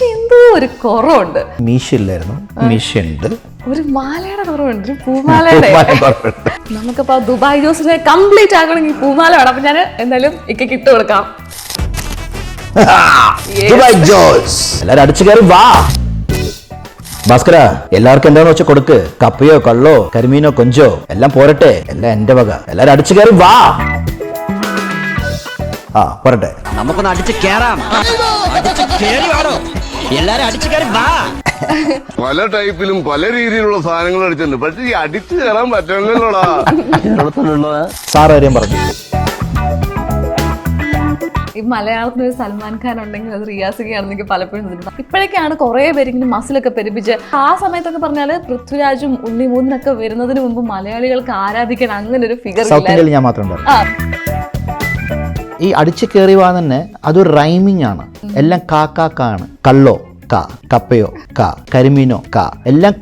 പക്ഷെ എന്തോ ഒരു കുറവുണ്ട്. മീശയില്ലായിരുന്നു, മീശയുണ്ട്. ഒരു മാലയുടെ കുറവുണ്ട്, ഒരു പൂമാലയുടെ. നമുക്കപ്പോ ദുബായ് ജോസിനെ കംപ്ലീറ്റ് ആക്കണമെങ്കിൽ പൂമാല വേണം. അപ്പൊ ഞാൻ എന്തായാലും ഇക്കയ്ക്ക് ഇട്ട് കൊടുക്കാം. ദുബായ് ജോസ് എല്ലാരും അടിച്ചു കയറി വാ. ഭാസ്കര, എല്ലാവർക്കും എന്താണെന്ന് വെച്ചാൽ കൊടുക്ക്. കപ്പയോ കള്ളോ കരിമീനോ കൊഞ്ചോ എല്ലാം പോരട്ടെ, എല്ലാം എന്റെ വക. എല്ലാരും അടിച്ചു കയറി വാ. ആ പോരട്ടെ, നമുക്കൊന്ന് അടിച്ചു കേറാം. എല്ലാരും അടിച്ചു കയറി വാ. പല ടൈപ്പിലും പല രീതിയിലുള്ള സാധനങ്ങൾ അടിച്ചിട്ടുണ്ട്, പക്ഷെ ഈ അടിച്ചു കയറാൻ പറ്റുന്നില്ലടാ. സാർ കാര്യം പറഞ്ഞു. ഈ മലയാളത്തിന് ഒരു സൽമാൻ ഖാൻ ഉണ്ടെങ്കിൽ അത് റിയാസികയാണെന്നെങ്കിൽ പലപ്പോഴും തോന്നിയിട്ടുണ്ട്. ഇപ്പോഴൊക്കെയാണ് കുറെ പേരെങ്കിലും മസിലൊക്കെ പെരുപ്പിച്ച്. ആ സമയത്തൊക്കെ പറഞ്ഞാല് പൃഥ്വിരാജും ഉണ്ണിമൂന്നൊക്കെ വരുന്നതിന് മുമ്പ് മലയാളികൾക്ക് ആരാധിക്കാൻ അങ്ങനെ ഒരു ഫിഗർ സൗത്ത് ഇന്ത്യയിൽ ഞാൻ മാത്രം ഈ അടിച്ചു കയറി വാ തന്നെ അതൊരു റൈമിങ് ആണ്. എല്ലാം കാക്കാണ്. കള്ളോ കാ, കപ്പയോ കാ, കരിമീനോ കാ, എല്ലാം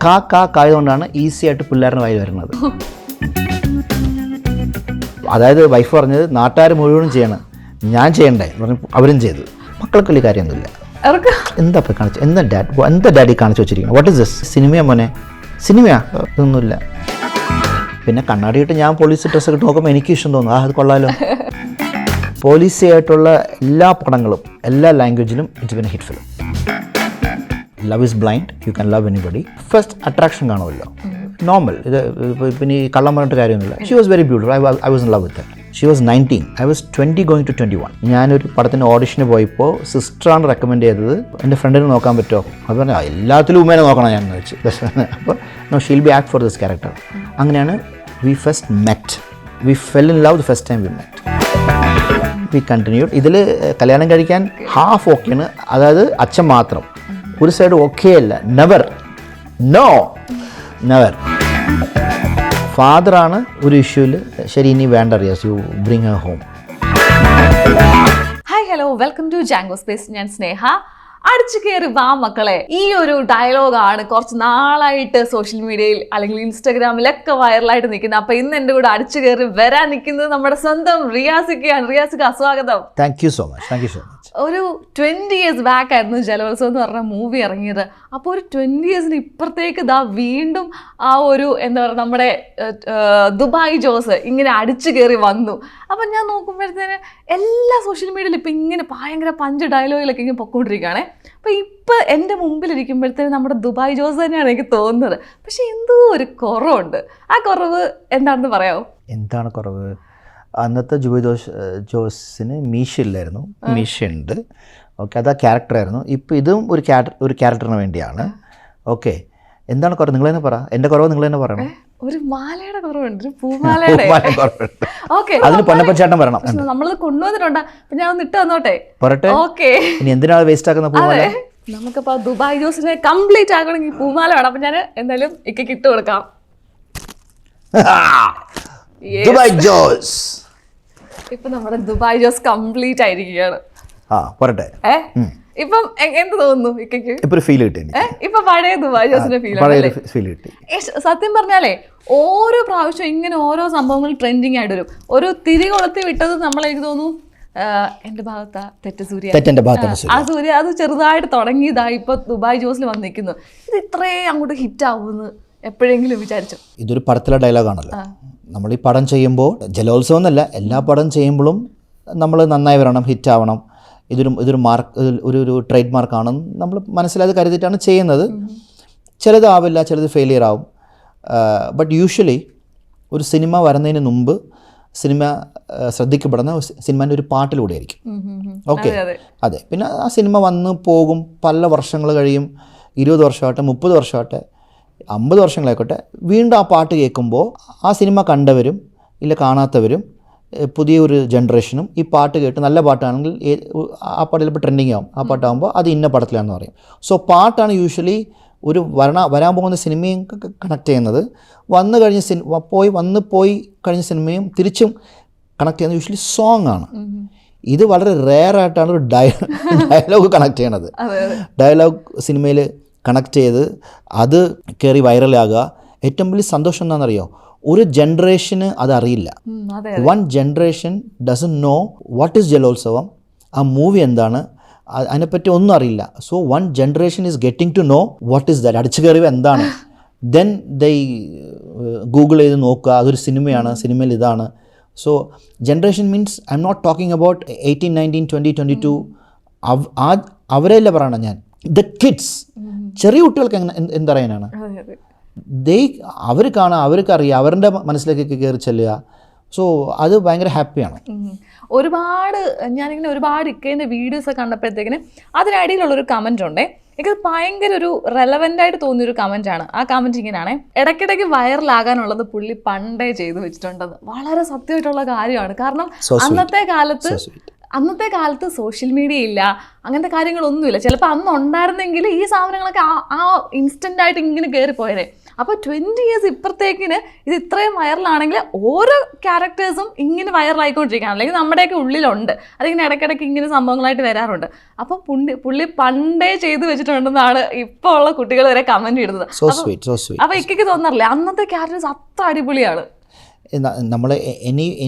കായതുകൊണ്ടാണ് ഈസി ആയിട്ട് പിള്ളേരുടെ വായിൽ വരുന്നത്. അതായത് വൈഫ് പറഞ്ഞത് നാട്ടുകാർ മുഴുവനും ചെയ്യണം, ഞാൻ ചെയ്യണ്ടേ പറഞ്ഞു. അവരും ചെയ്തു. മക്കൾക്ക് വലിയ കാര്യമൊന്നുമില്ല. എന്താ കാണിച്ചു, എന്താ ഡാഡി കാണിച്ചു വെച്ചിരിക്കുന്നത്? What is this? സിനിമയാ മോനെ? സിനിമയാ? ഇതൊന്നുമില്ല. പിന്നെ കണ്ണാടിയിട്ട് ഞാൻ പോലീസ് ഡ്രസ്സൊക്കെ ഇട്ട് നോക്കുമ്പോൾ എനിക്ക് ഇഷ്ടം തോന്നും, അത് കൊള്ളാലോ. പോലീസി ആയിട്ടുള്ള എല്ലാ പടങ്ങളും എല്ലാ ലാംഗ്വേജിലും it's been a hit film. Love is blind, you can love anybody. First attraction കാണുമല്ലോ, നോർമൽ. ഇത് പിന്നെ ഈ കള്ളം പറഞ്ഞിട്ട് കാര്യമൊന്നുമില്ല. She was very beautiful. I was in love with her. She was 19, I was 20 going to 21. ഞാനൊരു പടത്തിൻ്റെ ഓഡിഷന് പോയപ്പോൾ സിസ്റ്ററാണ് റെക്കമെൻഡ് ചെയ്തത്. എൻ്റെ ഫ്രണ്ടിന് നോക്കാൻ പറ്റുമോ? അത് പറഞ്ഞാൽ എല്ലാത്തിലും ഉമ്മേനെ നോക്കണം ഞാൻ എന്ന് വെച്ച്. അപ്പോൾ no, she'll be act for this character. അങ്ങനെയാണ് we first met. We fell in love the first time we met. We continued. ഇതിൽ കല്യാണം കഴിക്കാൻ ഹാഫ് ഓക്കെയാണ്, അതായത് അച്ഛൻ മാത്രം. ഒരു സൈഡ് ഓക്കെ അല്ല, നെവർ, നോ നെവർ. ഫാദറാണ് ഒരു ഇഷ്യൂവിൽ ശരി ഇനി വേണ്ട Riyas, you bring her home. Hi hello, welcome to Jango space. ഞാൻ സ്നേഹ. അടിച്ചു കയറി വാ മക്കളെ, ഈ ഒരു ഡയലോഗാണ് കുറച്ച് നാളായിട്ട് സോഷ്യൽ മീഡിയയിൽ അല്ലെങ്കിൽ ഇൻസ്റ്റാഗ്രാമിലൊക്കെ വൈറലായിട്ട് നിൽക്കുന്നത്. അപ്പൊ ഇന്ന് എൻ്റെ കൂടെ അടിച്ചു കയറി വരാൻ നിൽക്കുന്നത് നമ്മുടെ സ്വന്തം റിയാസിക്കയാണ്. റിയാസിക്ക, സ്വാഗതം. Thank you so much. ഒരു 20 years ബാക്ക് ആയിരുന്നു ജലോത്സവം എന്ന് പറഞ്ഞ മൂവി ഇറങ്ങിയത്. അപ്പോൾ ഒരു 20 years ഇപ്പുറത്തേക്ക് ഇതാ വീണ്ടും ആ ഒരു എന്താ പറയുക, നമ്മുടെ ദുബായ് ജോസ് ഇങ്ങനെ അടിച്ചു കയറി വന്നു. അപ്പം ഞാൻ നോക്കുമ്പോഴത്തേന് എല്ലാ സോഷ്യൽ മീഡിയയിലും ഇപ്പം ഇങ്ങനെ ഭയങ്കര പഞ്ച് ഡയലോഗിലൊക്കെ ഇങ്ങനെ പൊക്കോണ്ടിരിക്കുകയാണേ. അപ്പം ഇപ്പം എൻ്റെ മുമ്പിലിരിക്കുമ്പോഴത്തേന് നമ്മുടെ ദുബായ് ജോസ് തന്നെയാണ് എനിക്ക് തോന്നുന്നത്. പക്ഷെ എന്തോ ഒരു കുറവുണ്ട്. ആ കുറവ് എന്താണെന്ന് പറയാമോ? എന്താണ് കുറവ്? അന്നത്തെ ജോസിന് മീശയില്ലായിരുന്നു, മീശയുണ്ട്. ഓക്കെ, അത് ആ ക്യാരക്ടറായിരുന്നു. ഇപ്പോൾ ഇതും ഒരു ക്യാരക്ടറിന് വേണ്ടിയാണ്. ഓക്കെ, എന്താണ് കുറവ്? നിങ്ങൾ തന്നെ പറ. എൻ്റെ കുറവ് നിങ്ങൾ തന്നെ പറയണം. ഒരു മാലയുടെ കുറവുണ്ട്, ഒരു പൂമാലയുടെ. ഓക്കെ, അതിന് പൊന്നപ്പച്ചേട്ടൻ വരണം. നമ്മളത് കൊണ്ടുവന്നിട്ടുണ്ട്. അപ്പൊ ഞാൻ ഒന്ന് ഇട്ട് വന്നോട്ടെ. പറട്ടെ. ഓക്കെ, ഇനി എന്തിനാണ് വേസ്റ്റ് ആക്കുന്ന പൂമാല? നമുക്കപ്പോ ദുബായ് ജോസിനെ കംപ്ലീറ്റ് ആക്കണമെങ്കിൽ പൂമാല വേണം. അപ്പൊ ഞാൻ എന്തായാലും ഇക്കയ്ക്ക് ഇട്ട് കൊടുക്കാം. ദുബായ് ജോസ്. ഇപ്പൊ നമ്മുടെ ദുബായ് ജോസ് കംപ്ലീറ്റ് ആയിരിക്കുകയാണ്. പറട്ടെ. ഇപ്പം എന്ത് തോന്നുന്നു ഇക്കയ്ക്ക്? ഇപ്പൊ ഫീൽ കിട്ടി. ഇപ്പൊ പഴയ ദുബായ് ജോസിന്റെ ഫീൽ കിട്ടി. സത്യം പറഞ്ഞാലേ ഓരോ പ്രാവശ്യം ഇങ്ങനെ ഓരോ സംഭവങ്ങൾ ട്രെൻഡിങ് ആയിട്ട് വരും. ഒരു തിരി കൊളുത്തി വിട്ടത് എനിക്ക് തോന്നുന്നു എന്റെ ഭാഗത്താ തെറ്റ് സൂര്യ, ആ സൂര്യ അത് ചെറുതായിട്ട് തുടങ്ങിയതാ ഇപ്പൊ ദുബായ് ജോസിൽ വന്നിരിക്കുന്നു. ഇത് ഇത്രയും അങ്ങോട്ട് ഹിറ്റ് ആവുമെന്ന് എപ്പോഴെങ്കിലും വിചാരിച്ചു? ഇതൊരു പടത്തിലെ ഡയലോഗാണല്ലോ. നമ്മൾ ഈ പടം ചെയ്യുമ്പോൾ ജലോത്സവം എന്നല്ല, എല്ലാ പടം ചെയ്യുമ്പോഴും നമ്മൾ നന്നായി വരണം, ഹിറ്റ് ആവണം. ഇതൊരു മാർക്ക്, ഒരു ട്രേഡ് മാർക്കാണെന്ന് നമ്മൾ മനസ്സിലായത് കരുതിയിട്ടാണ് ചെയ്യുന്നത്. ചിലതാവില്ല, ചിലത് ഫെയിലിയർ ആവും. ബട്ട് യൂഷ്വലി ഒരു സിനിമ വരുന്നതിന് മുമ്പ് സിനിമ ശ്രദ്ധിക്കപ്പെടുന്ന സിനിമേൻ്റെ ഒരു പാട്ടിലൂടെ ആയിരിക്കും. ഓക്കെ, അതെ. പിന്നെ ആ സിനിമ വന്ന് പോകും, പല വർഷങ്ങൾ കഴിയും. 20 വർഷമാകട്ടെ, 30 വർഷമാകട്ടെ, 50 വർഷങ്ങളായിക്കോട്ടെ, വീണ്ടും ആ പാട്ട് കേൾക്കുമ്പോൾ ആ സിനിമ കണ്ടവരും ഇല്ല കാണാത്തവരും പുതിയൊരു ജനറേഷനും ഈ പാട്ട് കേട്ട് നല്ല പാട്ടാണെങ്കിൽ ആ പാട്ട് ചിലപ്പോൾ ട്രെൻഡിങ് ആവും. ആ പാട്ടാകുമ്പോൾ അത് ഇന്ന പടത്തിലാണെന്ന് പറയും. സോ പാട്ടാണ് യൂഷ്വലി ഒരു വരാൻ പോകുന്ന സിനിമയും കണക്ട് ചെയ്യുന്നത്. വന്ന് പോയി കഴിഞ്ഞ സിനിമയും തിരിച്ചും കണക്ട് ചെയ്യുന്നത് യൂഷ്വലി സോങ് ആണ്. ഇത് വളരെ റെയറായിട്ടാണ് ഒരു ഡയലോഗ് കണക്ട് ചെയ്യണത്. ഡയലോഗ് സിനിമയിൽ കണക്ട് ചെയ്ത് അത് കയറി വൈറലാകുക. ഏറ്റവും വലിയ സന്തോഷം എന്താണെന്നറിയോ? ഒരു ജനറേഷന് അതറിയില്ല. 1 generation doesn't know what is Jalolsavam, ആ മൂവി എന്താണ്, അതിനെപ്പറ്റി ഒന്നും അറിയില്ല. So one generation is getting to know what is that, അടിച്ചു കയറിയ എന്താണ്. ദെൻ ദൈ ഗൂഗിൾ ചെയ്ത് നോക്കുക, അതൊരു സിനിമയാണ്, സിനിമയിൽ ഇതാണ്. So generation means I am not talking about 18, 19, 20, 22. അവരെയല്ല പറയണം ഞാൻ, ദ കിഡ്സ്, ചെറിയ കുട്ടികൾക്ക് എന്തറിയാനാണ്. അവർ കാണാം, അവർക്കറിയാം, അവരുടെ മനസ്സിലേക്കൊക്കെ കയറി ചെല്ലുക. സോ അത് ഭയങ്കര ഹാപ്പിയാണ്. ഒരുപാട് ഞാനിങ്ങനെ ഒരുപാട് ഇക്കേൻ്റെ വീഡിയോസ് കണ്ടപ്പോഴത്തേക്കിന് അതിനിടയിലുള്ളൊരു കമൻറ്റ് ഉണ്ടേ, എനിക്ക് ഭയങ്കര ഒരു റെലവൻ്റ് ആയിട്ട് തോന്നിയൊരു കമൻറ്റാണ്. ആ കമൻറ്റ് ഇങ്ങനെയാണ്: ഇടയ്ക്കിടയ്ക്ക് വൈറലാകാനുള്ളത് പുള്ളി പണ്ടേ ചെയ്തു വെച്ചിട്ടുണ്ടെന്ന്. വളരെ സത്യമായിട്ടുള്ള കാര്യമാണ്. കാരണം അന്നത്തെ കാലത്ത് സോഷ്യൽ മീഡിയ ഇല്ല, അങ്ങനത്തെ കാര്യങ്ങളൊന്നുമില്ല. ചിലപ്പോൾ അന്ന് ഉണ്ടായിരുന്നെങ്കിൽ ഈ സാധനങ്ങളൊക്കെ ആ ഇൻസ്റ്റൻ്റ് ആയിട്ട് ഇങ്ങനെ കയറിപ്പോയതേ. അപ്പോൾ 20 years ഇപ്പുറത്തേക്കിന് ഇത് ഇത്രയും വൈറലാണെങ്കിൽ ഓരോ ക്യാരക്ടേഴ്സും ഇങ്ങനെ വൈറലായിക്കൊണ്ടിരിക്കുകയാണ്, അല്ലെങ്കിൽ നമ്മുടെയൊക്കെ ഉള്ളിലുണ്ട്, അതിങ്ങനെ ഇടയ്ക്കിടയ്ക്ക് ഇങ്ങനെ സംഭവങ്ങളായിട്ട് വരാറുണ്ട്. അപ്പം പുള്ളി പണ്ടേ ചെയ്തു വെച്ചിട്ടുണ്ടെന്നാണ് ഇപ്പോൾ ഉള്ള കുട്ടികൾ വരെ കമൻറ്റ് ഇടുന്നത്. അപ്പോൾ ഇക്കൊക്കെ തോന്നാറില്ലേ അന്നത്തെ ക്യാരക്ടേഴ്സ് അത്ര അടിപൊളിയാണ്? നമ്മൾ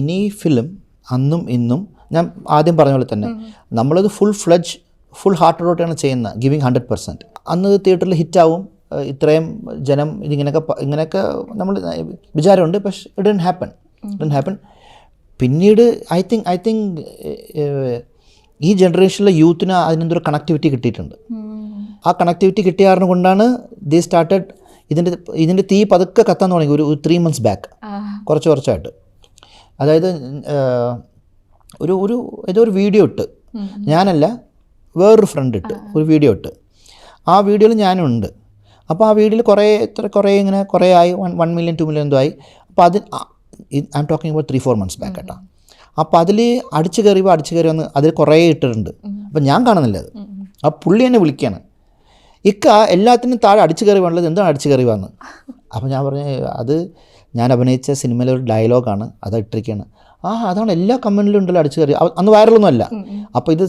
എനി ഫിലിം അന്നും ഇന്നും ഞാൻ ആദ്യം പറഞ്ഞ പോലെ തന്നെ നമ്മളത് ഫുൾ ഹാർട്ടോടെയാണ് ചെയ്യുന്നത്, ഗിവിങ് 100%. അന്ന് തിയേറ്ററിൽ ഹിറ്റാവും, ഇത്രയും ജനം ഇങ്ങനെയൊക്കെ നമ്മൾ വിചാരമുണ്ട്. പക്ഷെ ഇറ്റ് ഡോണ്ട് ഹാപ്പൻ. പിന്നീട് ഐ തിങ്ക് ഈ ജനറേഷനിലെ യൂത്തിന് അതിനെന്തൊരു കണക്ടിവിറ്റി കിട്ടിയിട്ടുണ്ട്. ആ കണക്ടിവിറ്റി കിട്ടിയ കാരണം കൊണ്ടാണ് ദേ സ്റ്റാർട്ടഡ് ഇതിൻ്റെ തീ പതുക്കെ കത്താൻ തുടങ്ങി ഒരു 3 months ബാക്ക്, കുറച്ചായിട്ട്. അതായത് ഒരു വീഡിയോ ഇട്ട്, ഞാനല്ല വേറൊരു ഫ്രണ്ട് ഇട്ട് ഒരു വീഡിയോ ഇട്ട്, ആ വീഡിയോയിൽ ഞാനുണ്ട്. അപ്പോൾ ആ വീഡിയോയിൽ കുറേ ആയി, 1 million 2 million എന്തോ ആയി. അപ്പോൾ I am talking about 3-4 months back കേട്ടോ. അപ്പോൾ അതിൽ അടിച്ചു കയറി വന്ന് അതിൽ കുറേ ഇട്ടിട്ടുണ്ട്. അപ്പോൾ ഞാൻ കാണുന്നില്ല അത്. ആ പുള്ളി എന്നെ വിളിക്കുകയാണ്, എല്ലാത്തിനും താഴെ അടിച്ചു കയറി വേണ്ടത്, എന്താണ് അടിച്ചു കയറി വന്ന്. അപ്പോൾ ഞാൻ പറഞ്ഞു, അത് ഞാൻ അഭിനയിച്ച സിനിമയിലെ ഒരു ഡയലോഗാണ്, അത് ഇട്ടിരിക്കുകയാണ്. അതാണ് എല്ലാ കമൻറ്റിലും ഉണ്ടല്ലോ അടിച്ചു കയറി. അന്ന് വൈറലൊന്നും അല്ല. അപ്പോൾ ഇത്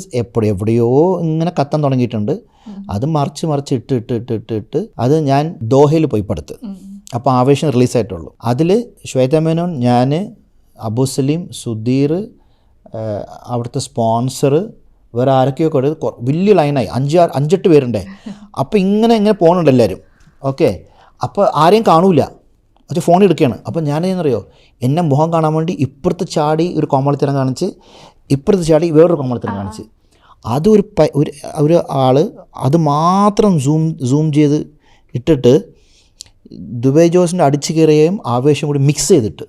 എവിടെയോ ഇങ്ങനെ കത്താൻ തുടങ്ങിയിട്ടുണ്ട്. അത് മറിച്ച് ഇട്ട് അത് ഞാൻ ദോഹയിൽ പോയി പടുത്ത്. അപ്പോൾ ആവേശം റിലീസായിട്ടുള്ളൂ. അതിൽ ശ്വേത മേനോൻ, ഞാൻ, അബു സലീം, സുധീർ, അവിടുത്തെ സ്പോൺസർ, വേറെ ആരൊക്കെയോ വലിയ ലൈനായി 5-8 പേരുണ്ടേ. അപ്പോൾ ഇങ്ങനെ പോകുന്നുണ്ട് എല്ലാവരും. ഓക്കെ, അപ്പോൾ ആരെയും കാണൂല, അത് ഫോൺ എടുക്കുകയാണ്. അപ്പോൾ ഞാനെന്നറിയോ, എന്നെ മുഖം കാണാൻ വേണ്ടി ഇപ്പുറത്ത് ചാടി ഒരു കോമാളിത്തരം കാണിച്ച്, ഇപ്പുറത്ത് ചാടി വേറൊരു കോമാളിത്തരം കാണിച്ച്, ഒരു ആൾ അത് മാത്രം സൂം ചെയ്ത് ഇട്ടിട്ട് ദുബൈ ജോസിൻ്റെ അടിച്ചു കയറിയും ആവേശം കൂടി മിക്സ് ചെയ്തിട്ട്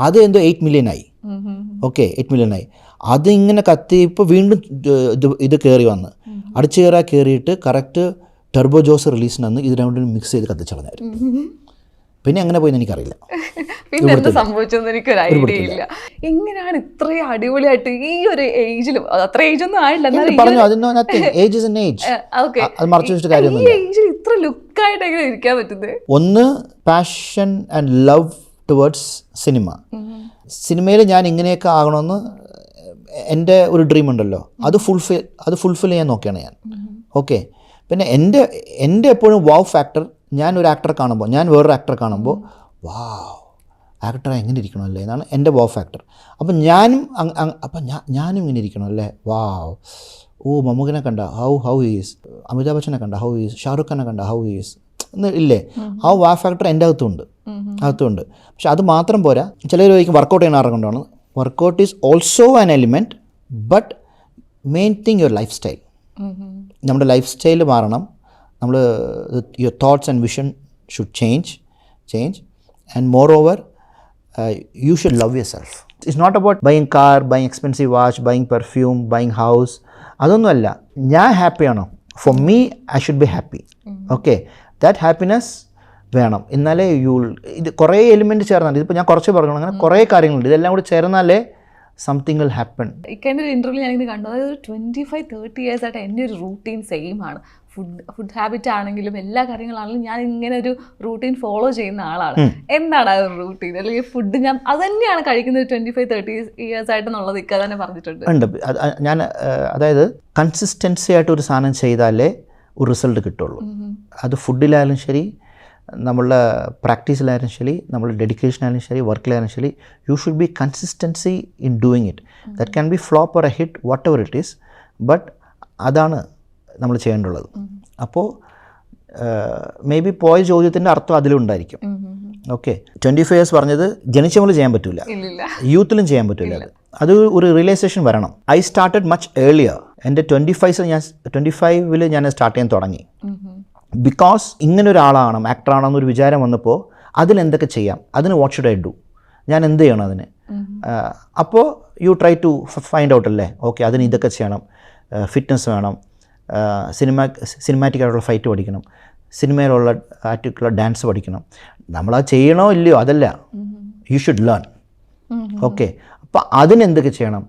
അത് എന്തോ 8 million ആയി. ഓക്കെ, 8 million ആയി. അതിങ്ങനെ കത്തി ഇപ്പോൾ വീണ്ടും ഇത് കയറി വന്ന് അടിച്ചു കയറിയിട്ട് കറക്റ്റ് ടർബോ ജോസ് റിലീസിനന്ന് ഇത് രണ്ടും മിക്സ് ചെയ്ത് കത്തിച്ചളഞ്ഞായിരുന്നു. പിന്നെ എങ്ങനെ പോയെന്ന് എനിക്കറിയില്ല, പിന്നെ എന്ത് സംഭവിച്ചെന്ന് എനിക്കൊരു ഐഡിയ ഇല്ല. എങ്ങനെയാണ് ഇത്രയും അടിപൊളിയായിട്ട് ഈ ഒരു ഏജിലും, അത്ര ഏജൊന്നും ആയില്ല, ഇത്ര ലുക്കായിട്ട് എങ്ങനെ ഇരിക്കാൻ പറ്റുന്നത്? ഒന്ന് പാഷൻ ആൻഡ് ലവ് ടുവേർഡ്സ് സിനിമയിൽ ഞാൻ ഇങ്ങനെയൊക്കെ ആകണമെന്ന് എൻ്റെ ഒരു ഡ്രീം ഉണ്ടല്ലോ, അത് ഫുൾഫിൽ ചെയ്യാൻ നോക്കിയാണ് ഞാൻ. ഓക്കെ, പിന്നെ എൻ്റെ എപ്പോഴും വാവ് ഫാക്ടർ, ഞാൻ ഒരു ആക്ടറെ കാണുമ്പോൾ, ഞാൻ വേറൊരു ആക്ടറെ കാണുമ്പോൾ വാവ് ആക്ടർ എങ്ങനെ ഇരിക്കണമല്ലേ എന്നാണ് എൻ്റെ വാവ് ഫാക്ടർ. അപ്പം ഞാനും ഇങ്ങനെ ഇരിക്കണമല്ലേ, വാവ്, മമ്മൂക്കിനെ കണ്ട ഹൗ ഈസ്, അമിതാഭ് ബച്ചനെ കണ്ട ഹൗ ഈസ്, ഷാറുഖ് ഖാനെ കണ്ട ഹൗ ഈസ് എന്ന് ഇല്ലേ, ആ വാവ് ഫാക്ടർ എൻ്റെ അകത്തുണ്ട്. പക്ഷെ അത് മാത്രം പോരാ. ചിലർ ചോദിക്കും വർക്കൗട്ട് ചെയ്യുന്ന ആരെ കൊണ്ടാണ്. Workout is also an element, but main thing your lifestyle. നമ്മുടെ ലൈഫ് സ്റ്റൈൽ മാറണം. നമ്മൾ your thoughts and vision should change and moreover you should love yourself. It's not about buying car, buying expensive watch, buying perfume, buying house. അതൊന്നുമല്ല. ഞാൻ ഹാപ്പിയാണോ, for me I should be happy. Okay, that happiness വേണം. എന്നാലേ ഇത് കുറേ element ചേർന്നാൽ, ഇതിപ്പോൾ ഞാൻ കുറച്ച് പറഞ്ഞു, അങ്ങനെ കുറേ കാര്യങ്ങളുണ്ട്, ഇതെല്ലാം കൂടി ചേർന്നാലേ സംതിങ് വിൽ ഹാപ്പൻ. ഇക്കെൻ്റെ ഒരു ഇൻ്റർവ്യൂ ഞാനിത് കണ്ടു. അതായത് ഒരു 25-30 years ആയിട്ട് എൻ്റെ ഒരു റൂട്ടീൻ സെയിം ആണ്. ഫുഡ് ഹാബിറ്റ് ആണെങ്കിലും എല്ലാ കാര്യങ്ങളാണെങ്കിലും ഞാൻ ഇങ്ങനെ ഒരു റൂട്ടീൻ ഫോളോ ചെയ്യുന്ന ആളാണ്. എന്താണ് ആ ഒരു റൂട്ടീൻ, അല്ലെങ്കിൽ ഫുഡ് ഞാൻ അത് തന്നെയാണ് കഴിക്കുന്നത് 25-30 years ആയിട്ടെന്നുള്ളത് ഇക്ക തന്നെ പറഞ്ഞിട്ടുണ്ട്. ഉണ്ട്. ഞാൻ അതായത് കൺസിസ്റ്റൻസി ആയിട്ട് ഒരു സാധനം ചെയ്താലേ ഒരു റിസൾട്ട് കിട്ടുള്ളൂ. അത് ഫുഡിലായാലും ശരി, നമ്മളുടെ പ്രാക്ടീസിലായാലും ശരി, നമ്മളുടെ ഡെഡിക്കേഷനായാലും ശരി, വർക്കിലായാലും ശരി, U should B consistency in doing it. That can be flop or A hit, what ever it is, but അതാണ് നമ്മൾ ചെയ്യേണ്ടുള്ളത്. അപ്പോൾ മേ ബി പോയ ചോദ്യത്തിൻ്റെ അർത്ഥം അതിലുണ്ടായിരിക്കും. ഓക്കെ, 25 years പറഞ്ഞത് ജനിച്ച മുതൽ ചെയ്യാൻ പറ്റില്ല, യൂത്തിലും ചെയ്യാൻ പറ്റില്ല. അത് ഒരു റിയലൈസേഷൻ വരണം. I started much earlier. എൻ്റെ 25 ഞാൻ സ്റ്റാർട്ട് ചെയ്യാൻ തുടങ്ങി. ബിക്കോസ് ഇങ്ങനെ ഒരാളാണ്, ആക്ടറാണെന്നൊരു വിചാരം വന്നപ്പോൾ അതിലെന്തൊക്കെ ചെയ്യാം, അതിന് വാട്ട് ഷുഡ് ഐ ഡു, ഞാൻ എന്ത് ചെയ്യണം അതിന്. അപ്പോൾ you try to find out അല്ലേ, ഓക്കെ അതിന് ഇതൊക്കെ ചെയ്യണം, ഫിറ്റ്നസ് വേണം, സിനിമാറ്റിക് ആയിട്ടുള്ള ഫൈറ്റ് പഠിക്കണം, സിനിമയിലുള്ള ആക്ടിക്കുള്ള ഡാൻസ് പഠിക്കണം. നമ്മളത് ചെയ്യണോ ഇല്ലയോ അതല്ല, യു ഷുഡ് ലേൺ. ഓക്കെ, അപ്പോൾ അതിനെന്തൊക്കെ ചെയ്യണം,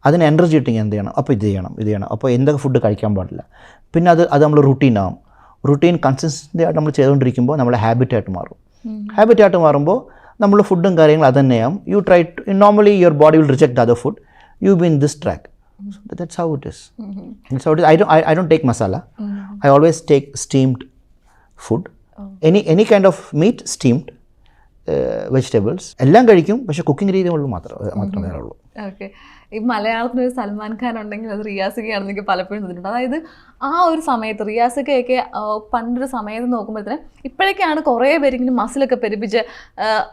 അതിന് എനർജി കിട്ടിങ് എന്ത് ചെയ്യണം, അപ്പോൾ ഇത് ചെയ്യണം, അപ്പോൾ എന്തൊക്കെ ഫുഡ് കഴിക്കാൻ പാടില്ല. പിന്നെ അത് നമ്മൾ റുട്ടീനാവും. റുട്ടീൻ കൺസിസ്റ്റൻ്റ് ആയിട്ട് നമ്മൾ ചെയ്തുകൊണ്ടിരിക്കുമ്പോൾ നമ്മളെ ഹാബിറ്റായിട്ട് മാറും. ഹാബിറ്റായിട്ട് മാറുമ്പോൾ നമ്മൾ ഫുഡും കാര്യങ്ങളും അത് തന്നെയാവും. You try to, normally your body will reject other food, you be in this track. So that's how it is. That's how it is. I don't take masala. I always take steamed food. Any kind of meat, steamed, vegetables. എല്ലാം കഴിക്കും, പക്ഷേ cooking രീതി മാത്രമേ ഉള്ളൂ. Okay, ഈ മലയാളത്തിനൊരു സൽമാൻ ഖാൻ ഉണ്ടെങ്കിൽ അത് റിയാസിക്കയാണെന്ന് എനിക്ക് പലപ്പോഴും തോന്നിയിട്ടുണ്ട്. അതായത് ആ ഒരു സമയത്ത് റിയാസിക്കയൊക്കെ പണ്ടൊരു സമയത്ത് നോക്കുമ്പോഴത്തേന് ഇപ്പോഴൊക്കെയാണ് കുറേ പേരിങ്ങനെ മസിലൊക്കെ പെരുപ്പിച്ച്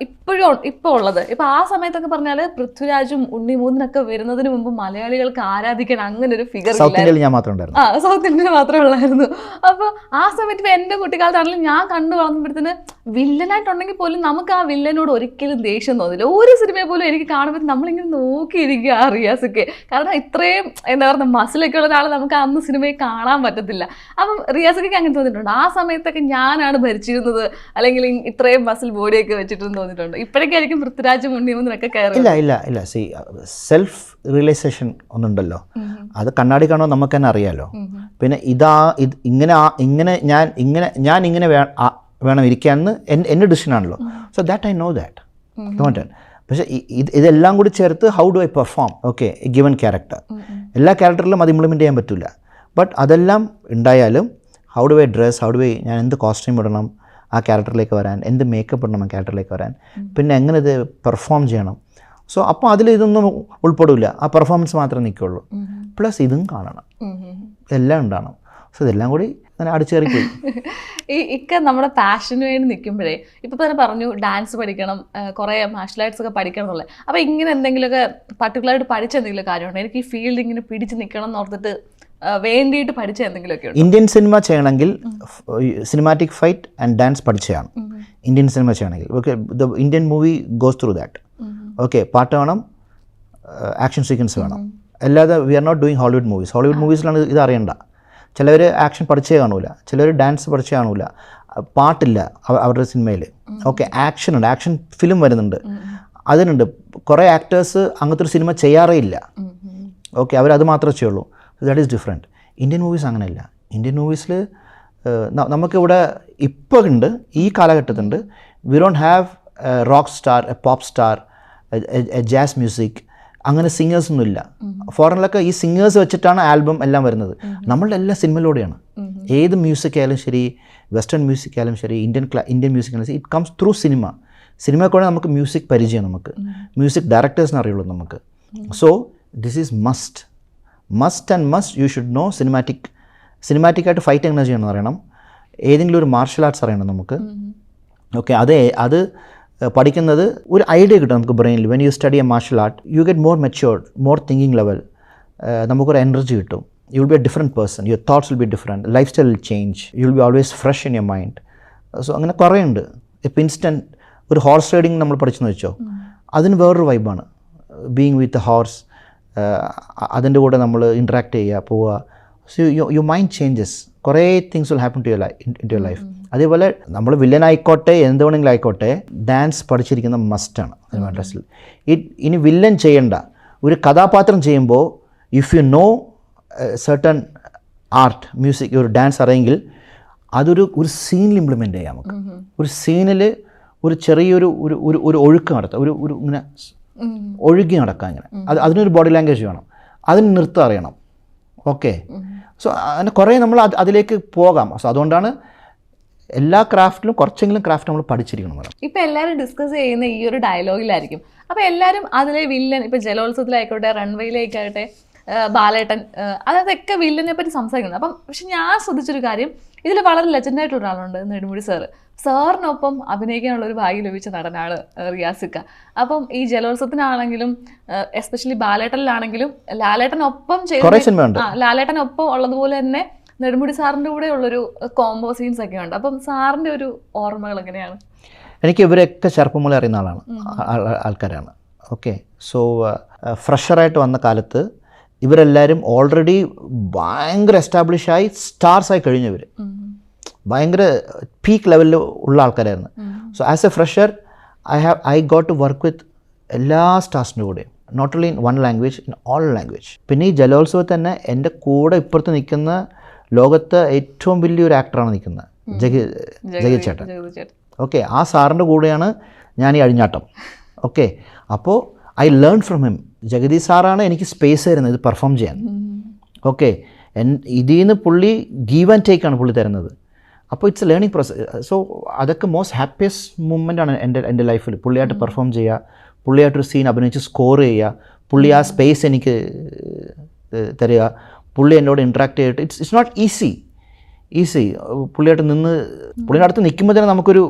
ഇപ്പോൾ ഉള്ളത്. ഇപ്പോൾ ആ സമയത്തൊക്കെ പറഞ്ഞാൽ പൃഥ്വിരാജും ഉണ്ണിമൂന്നിനൊക്കെ വരുന്നതിന് മുമ്പ് മലയാളികൾക്ക് ആരാധിക്കാൻ അങ്ങനെ ഒരു ഫിഗർ സൗത്ത് ഇന്ത്യയിൽ ഞാൻ മാത്രമേ ഉണ്ടായിരുന്നു. സൗത്ത് ഇന്ത്യയിൽ മാത്രമേ ഉള്ളായിരുന്നു. അപ്പോൾ ആ സമയത്ത് ഇപ്പോൾ എൻ്റെ കുട്ടിക്കാലത്താണെങ്കിലും ഞാൻ കണ്ടു വളർന്നപ്പോഴത്തേന് വില്ലനായിട്ടുണ്ടെങ്കിൽ പോലും നമുക്ക് ആ വില്ലനോട് ഒരിക്കലും ദേഷ്യം തോന്നില്ല. ഒരു സിനിമയെ പോലും എനിക്ക് കാണുമ്പോൾ നമ്മളിങ്ങനെ നോക്കിയിരിക്കുക ആ റിയാസൊക്കെ. കാരണം ഇത്രയും എന്താ പറയുക മസിലൊക്കെ ഉള്ള ഒരാൾ നമുക്ക് അന്ന് സിനിമയിൽ കാണാൻ പറ്റത്തില്ല. അപ്പം റിയാസൊക്കെ അങ്ങനെ തോന്നിയിട്ടുണ്ട്. ആ സമയത്തൊക്കെ ഞാനാണ് ഭരിച്ചിരുന്നത്, അല്ലെങ്കിൽ ഇത്രയും മസിൽ ബോഡിയൊക്കെ വെച്ചിട്ടെന്ന് തോന്നിയിട്ടുണ്ട്. ഇപ്പോഴൊക്കെ ആയിരിക്കും പൃഥ്വിരാജും ഉണ്ണിമൂന്നിനൊക്കെ കയറി. ഇല്ല സി സെൽഫ് റിയലൈസേഷൻ ഒന്നുണ്ടല്ലോ, അത് കണ്ണാടി കാണുമ്പോൾ നമുക്ക് തന്നെ അറിയാലോ. പിന്നെ ഞാൻ ഇങ്ങനെ വേണം ഇരിക്കാമെന്ന് എൻ്റെ ഡിസിഷനാണല്ലോ. So that I know that not. പക്ഷേ ഇതെല്ലാം കൂടി ചേർത്ത് how do I perform, okay, a given character. എല്ലാ ക്യാരക്ടറിലും അത് ഇംപ്ലിമെൻറ്റ് ചെയ്യാൻ പറ്റില്ല. ബട്ട് അതെല്ലാം ഉണ്ടായാലും ഹൗ ഡു ഐ ഡ്രസ്, ഞാൻ എന്ത് കോസ്റ്റ്യൂം ഇടണം ആ ക്യാരക്ടറിലേക്ക് വരാൻ, എന്ത് മേക്കപ്പ് ഇടണം ആ ക്യാരക്ടറിലേക്ക് വരാൻ, പിന്നെ എങ്ങനെ ഇത് പെർഫോം ചെയ്യണം. സോ അപ്പോൾ അതിൽ ഇതൊന്നും ഉൾപ്പെടില്ല, ആ പെർഫോമൻസ് മാത്രമേ നിൽക്കുള്ളൂ. പ്ലസ് ഇതും കാണണം, എല്ലാം ഉണ്ടാകണം. സോ ഇതെല്ലാം കൂടി അങ്ങനെ അടിച്ചേറിപ്പോയി. ഇക്ക നമ്മുടെ പാഷന് വേണ്ടി നിൽക്കുമ്പോഴേ ഇപ്പം തന്നെ പറഞ്ഞു ഡാൻസ് പഠിക്കണം, കുറേ മാർഷൽ ആർട്സ് ഒക്കെ പഠിക്കണം എന്നുള്ളത്. അപ്പോൾ ഇങ്ങനെ എന്തെങ്കിലുമൊക്കെ പർട്ടിക്കുലറായിട്ട് പഠിച്ച എന്തെങ്കിലും കാര്യമുണ്ടോ? എനിക്ക് ഈ ഫീൽഡ് ഇങ്ങനെ പിടിച്ച് നിൽക്കണം എന്ന് ഓർത്തിട്ട് വേണ്ടിയിട്ട് പഠിച്ച എന്തെങ്കിലുമൊക്കെ ഉണ്ട്? ഇന്ത്യൻ സിനിമ ചെയ്യണമെങ്കിൽ സിനിമാറ്റിക് ഫൈറ്റ് ആൻഡ് ഡാൻസ് പഠിച്ചതാണ്. ഇന്ത്യൻ സിനിമ ചെയ്യണമെങ്കിൽ okay, the Indian movie goes through that. Okay, പാട്ട് വേണം, ആക്ഷൻ സീക്വൻസ് വേണം. അല്ലാതെ we are not doing Hollywood movies. Hollywood മൂവീസിലാണ് ഇത് അറിയണ്ട. ചിലവർ ആക്ഷൻ പഠിച്ചേ കാണൂല, ചിലർ ഡാൻസ് പഠിച്ചേ കാണൂല, പാട്ടില്ല അവരുടെ സിനിമയിൽ. ഓക്കെ, ആക്ഷൻ ഉണ്ട്, ആക്ഷൻ ഫിലിം വരുന്നുണ്ട്, അതിനുണ്ട്. കുറേ ആക്ടേഴ്സ് അങ്ങനത്തെ ഒരു സിനിമ ചെയ്യാറേ ഇല്ല. ഓക്കെ, അവരത് മാത്രമേ ചെയ്യുള്ളൂ. That is different. Indian movies അങ്ങനെയല്ല. ഇന്ത്യൻ മൂവീസിൽ നമുക്കിവിടെ ഇപ്പോൾ ഉണ്ട്, ഈ കാലഘട്ടത്തുണ്ട്. We don't have a rock star, a pop star, a jazz music, അങ്ങനെ സിംഗേഴ്സൊന്നും ഇല്ല. ഫോറിനിലൊക്കെ ഈ സിംഗേഴ്സ് വെച്ചിട്ടാണ് ആൽബം എല്ലാം വരുന്നത്. നമ്മളുടെ എല്ലാ സിനിമയിലൂടെയാണ്. ഏത് മ്യൂസിക് ആയാലും ശരി, വെസ്റ്റേൺ മ്യൂസിക് ആയാലും ശരി, ഇന്ത്യൻ മ്യൂസിക് ആയാലും ശരി, it comes through cinema. Cinema കൂടെ നമുക്ക് മ്യൂസിക് പരിചയം, നമുക്ക് മ്യൂസിക് ഡയറക്ടേഴ്സിനെ അറിയുള്ളൂ നമുക്ക്. So this is must and must you should know സിനിമാറ്റിക്കായിട്ട് ഫൈറ്റ് എങ്ങനെ ചെയ്യണമെന്ന് അറിയണം. ഏതെങ്കിലും ഒരു മാർഷൽ ആർട്സ് അറിയണം നമുക്ക്. ഓക്കെ, അത് പഠിക്കുന്നത് ഒരു ഐഡിയ കിട്ടും നമുക്ക് ബ്രെയിനിൽ. When you study A marshal art you get more matured, more thinking level. നമുക്കൊരു എനർജി കിട്ടും. U will B A different person, your thoughts will be different, life style will change, U will be always fresh in your mind. So അങ്ങനെ കുറേ ഉണ്ട്. ഇപ്പം instant ഒരു horse riding നമ്മൾ പഠിച്ചെന്ന് വെച്ചോ, അതിന് വേറൊരു വൈബാണ്. ബീങ് വിത്ത് ഹോർസ്, അതിൻ്റെ കൂടെ നമ്മൾ ഇൻട്രാക്ട് ചെയ്യുക, പോവുക. So your mind changes. കുറേ things will happen to your life. അതേപോലെ നമ്മൾ വില്ലൻ ആയിക്കോട്ടെ എന്ത് വേണമെങ്കിലും ആയിക്കോട്ടെ, ഡാൻസ് പഠിച്ചിരിക്കുന്ന മസ്റ്റാണ് സിനിമ ഡ്രസ്സിൽ. ഇനി വില്ലൻ ചെയ്യേണ്ട ഒരു കഥാപാത്രം ചെയ്യുമ്പോൾ if you know certain art, music, ഒരു ഡാൻസ് അറിയെങ്കിൽ അതൊരു സീനിൽ ഇംപ്ലിമെൻ്റ് ചെയ്യാം നമുക്ക്. ഒരു സീനിൽ ഒരു ചെറിയൊരു ഒരു ഒഴുക്ക് നടത്താം, ഒരു ഇങ്ങനെ ഒഴുകി നടക്കാം. ഇങ്ങനെ അതിനൊരു ബോഡി ലാംഗ്വേജ് വേണം, അതിന് നൃത്തം അറിയണം. ഓക്കെ, സോ അങ്ങനെ കുറേ നമ്മൾ അതിലേക്ക് പോകാം. സോ അതുകൊണ്ടാണ് എല്ലാ ക്രാഫ്റ്റിലും കുറച്ചെങ്കിലും ക്രാഫ്റ്റ് നമ്മൾ പഠിച്ചിരിക്കണം മാഡം. ഇപ്പൊ എല്ലാവരും ഡിസ്കസ് ചെയ്യുന്ന ഈ ഒരു ഡയലോഗിലായിരിക്കും. അപ്പൊ എല്ലാവരും അതിലെ വില്ലൻ, ഇപ്പൊ ജലോത്സവത്തിലായിക്കോട്ടെ, റൺവേയിലായിക്കോട്ടെ, ബാലേട്ടൻ, അതൊക്കെ വില്ലനെ പറ്റി സംസാരിക്കുന്നത്. അപ്പം പക്ഷെ ഞാൻ ശ്രദ്ധിച്ചൊരു കാര്യം, ഇതിൽ വളരെ ലെജൻഡായിട്ടുള്ള ഒരാളുണ്ട്, നെടുമുടി സാറിനൊപ്പം അഭിനയിക്കാനുള്ള ഒരു ഭാഗ്യം ലഭിച്ച നടനാണ് റിയാസിക്ക. അപ്പം ഈ ജലോത്സവത്തിനാണെങ്കിലും എസ്പെഷ്യലി ബാലേട്ടനിലാണെങ്കിലും ലാലേട്ടനൊപ്പം ഉള്ളതുപോലെ തന്നെ നെടുമുടി സാറിൻ്റെ കൂടെ ഉള്ളൊരു കോംബോ സീൻസ് ഒക്കെ ഉണ്ട്. അപ്പം സാറിൻ്റെ ഒരു ഓർമ്മകൾ എങ്ങനെയാണ്? എനിക്ക് ഇവരെയൊക്കെ ചെറുപ്പം മുതലേ അറിയുന്ന ആൾക്കാരാണ്. ഓക്കെ, സോ ഫ്രഷറായിട്ട് വന്ന കാലത്ത് ഇവരെല്ലാവരും ഓൾറെഡി ഭയങ്കര എസ്റ്റാബ്ലിഷായി സ്റ്റാർസായി കഴിഞ്ഞവർ, ഭയങ്കര പീക്ക് ലെവലിൽ ഉള്ള ആൾക്കാരായിരുന്നു. So as a fresher I got to work with എല്ലാ സ്റ്റാർസിൻ്റെ കൂടെയും, not only in one language, in all language. പിന്നെ ഈ ജലോത്സവത്തിൽ തന്നെ എൻ്റെ കൂടെ ഇപ്പുറത്ത് നിൽക്കുന്ന ലോകത്തെ ഏറ്റവും വലിയൊരു ആക്ടറാണ് നിൽക്കുന്നത്, ജഗതി ചേട്ടൻ. ഓക്കെ, ആ സാറിൻ്റെ കൂടെയാണ് ഞാൻ ഈ അഴിഞ്ഞാട്ടം. ഓക്കെ, അപ്പോൾ I learn from him. Jagathy സാറാണ് എനിക്ക് സ്പേസ് തരുന്നത് ഇത് പെർഫോം ചെയ്യാൻ. ഓക്കെ, ഇതിൽ നിന്ന് പുള്ളി ഗീവ് ആൻഡ് ടേക്ക് ആണ് പുള്ളി തരുന്നത്. അപ്പോൾ it's A learning process. So അതൊക്കെ മോസ്റ്റ് ഹാപ്പിയസ്റ്റ് മൂമെൻ്റ് ആണ് എൻ്റെ ലൈഫിൽ. പുള്ളിയായിട്ട് പെർഫോം ചെയ്യുക, പുള്ളിയായിട്ടൊരു സീൻ അഭിനയിച്ച് സ്കോർ ചെയ്യുക, പുള്ളി ആ സ്പേസ് എനിക്ക് തരിക, പുള്ളി എന്നോട് ഇൻട്രാക്ട് ചെയ്തിട്ട് ഇറ്റ്സ് നോട്ട് ഈസി. പുള്ളിയായിട്ട് പുള്ളിയുടെ അടുത്ത് നിൽക്കുമ്പോൾ തന്നെ നമുക്കൊരു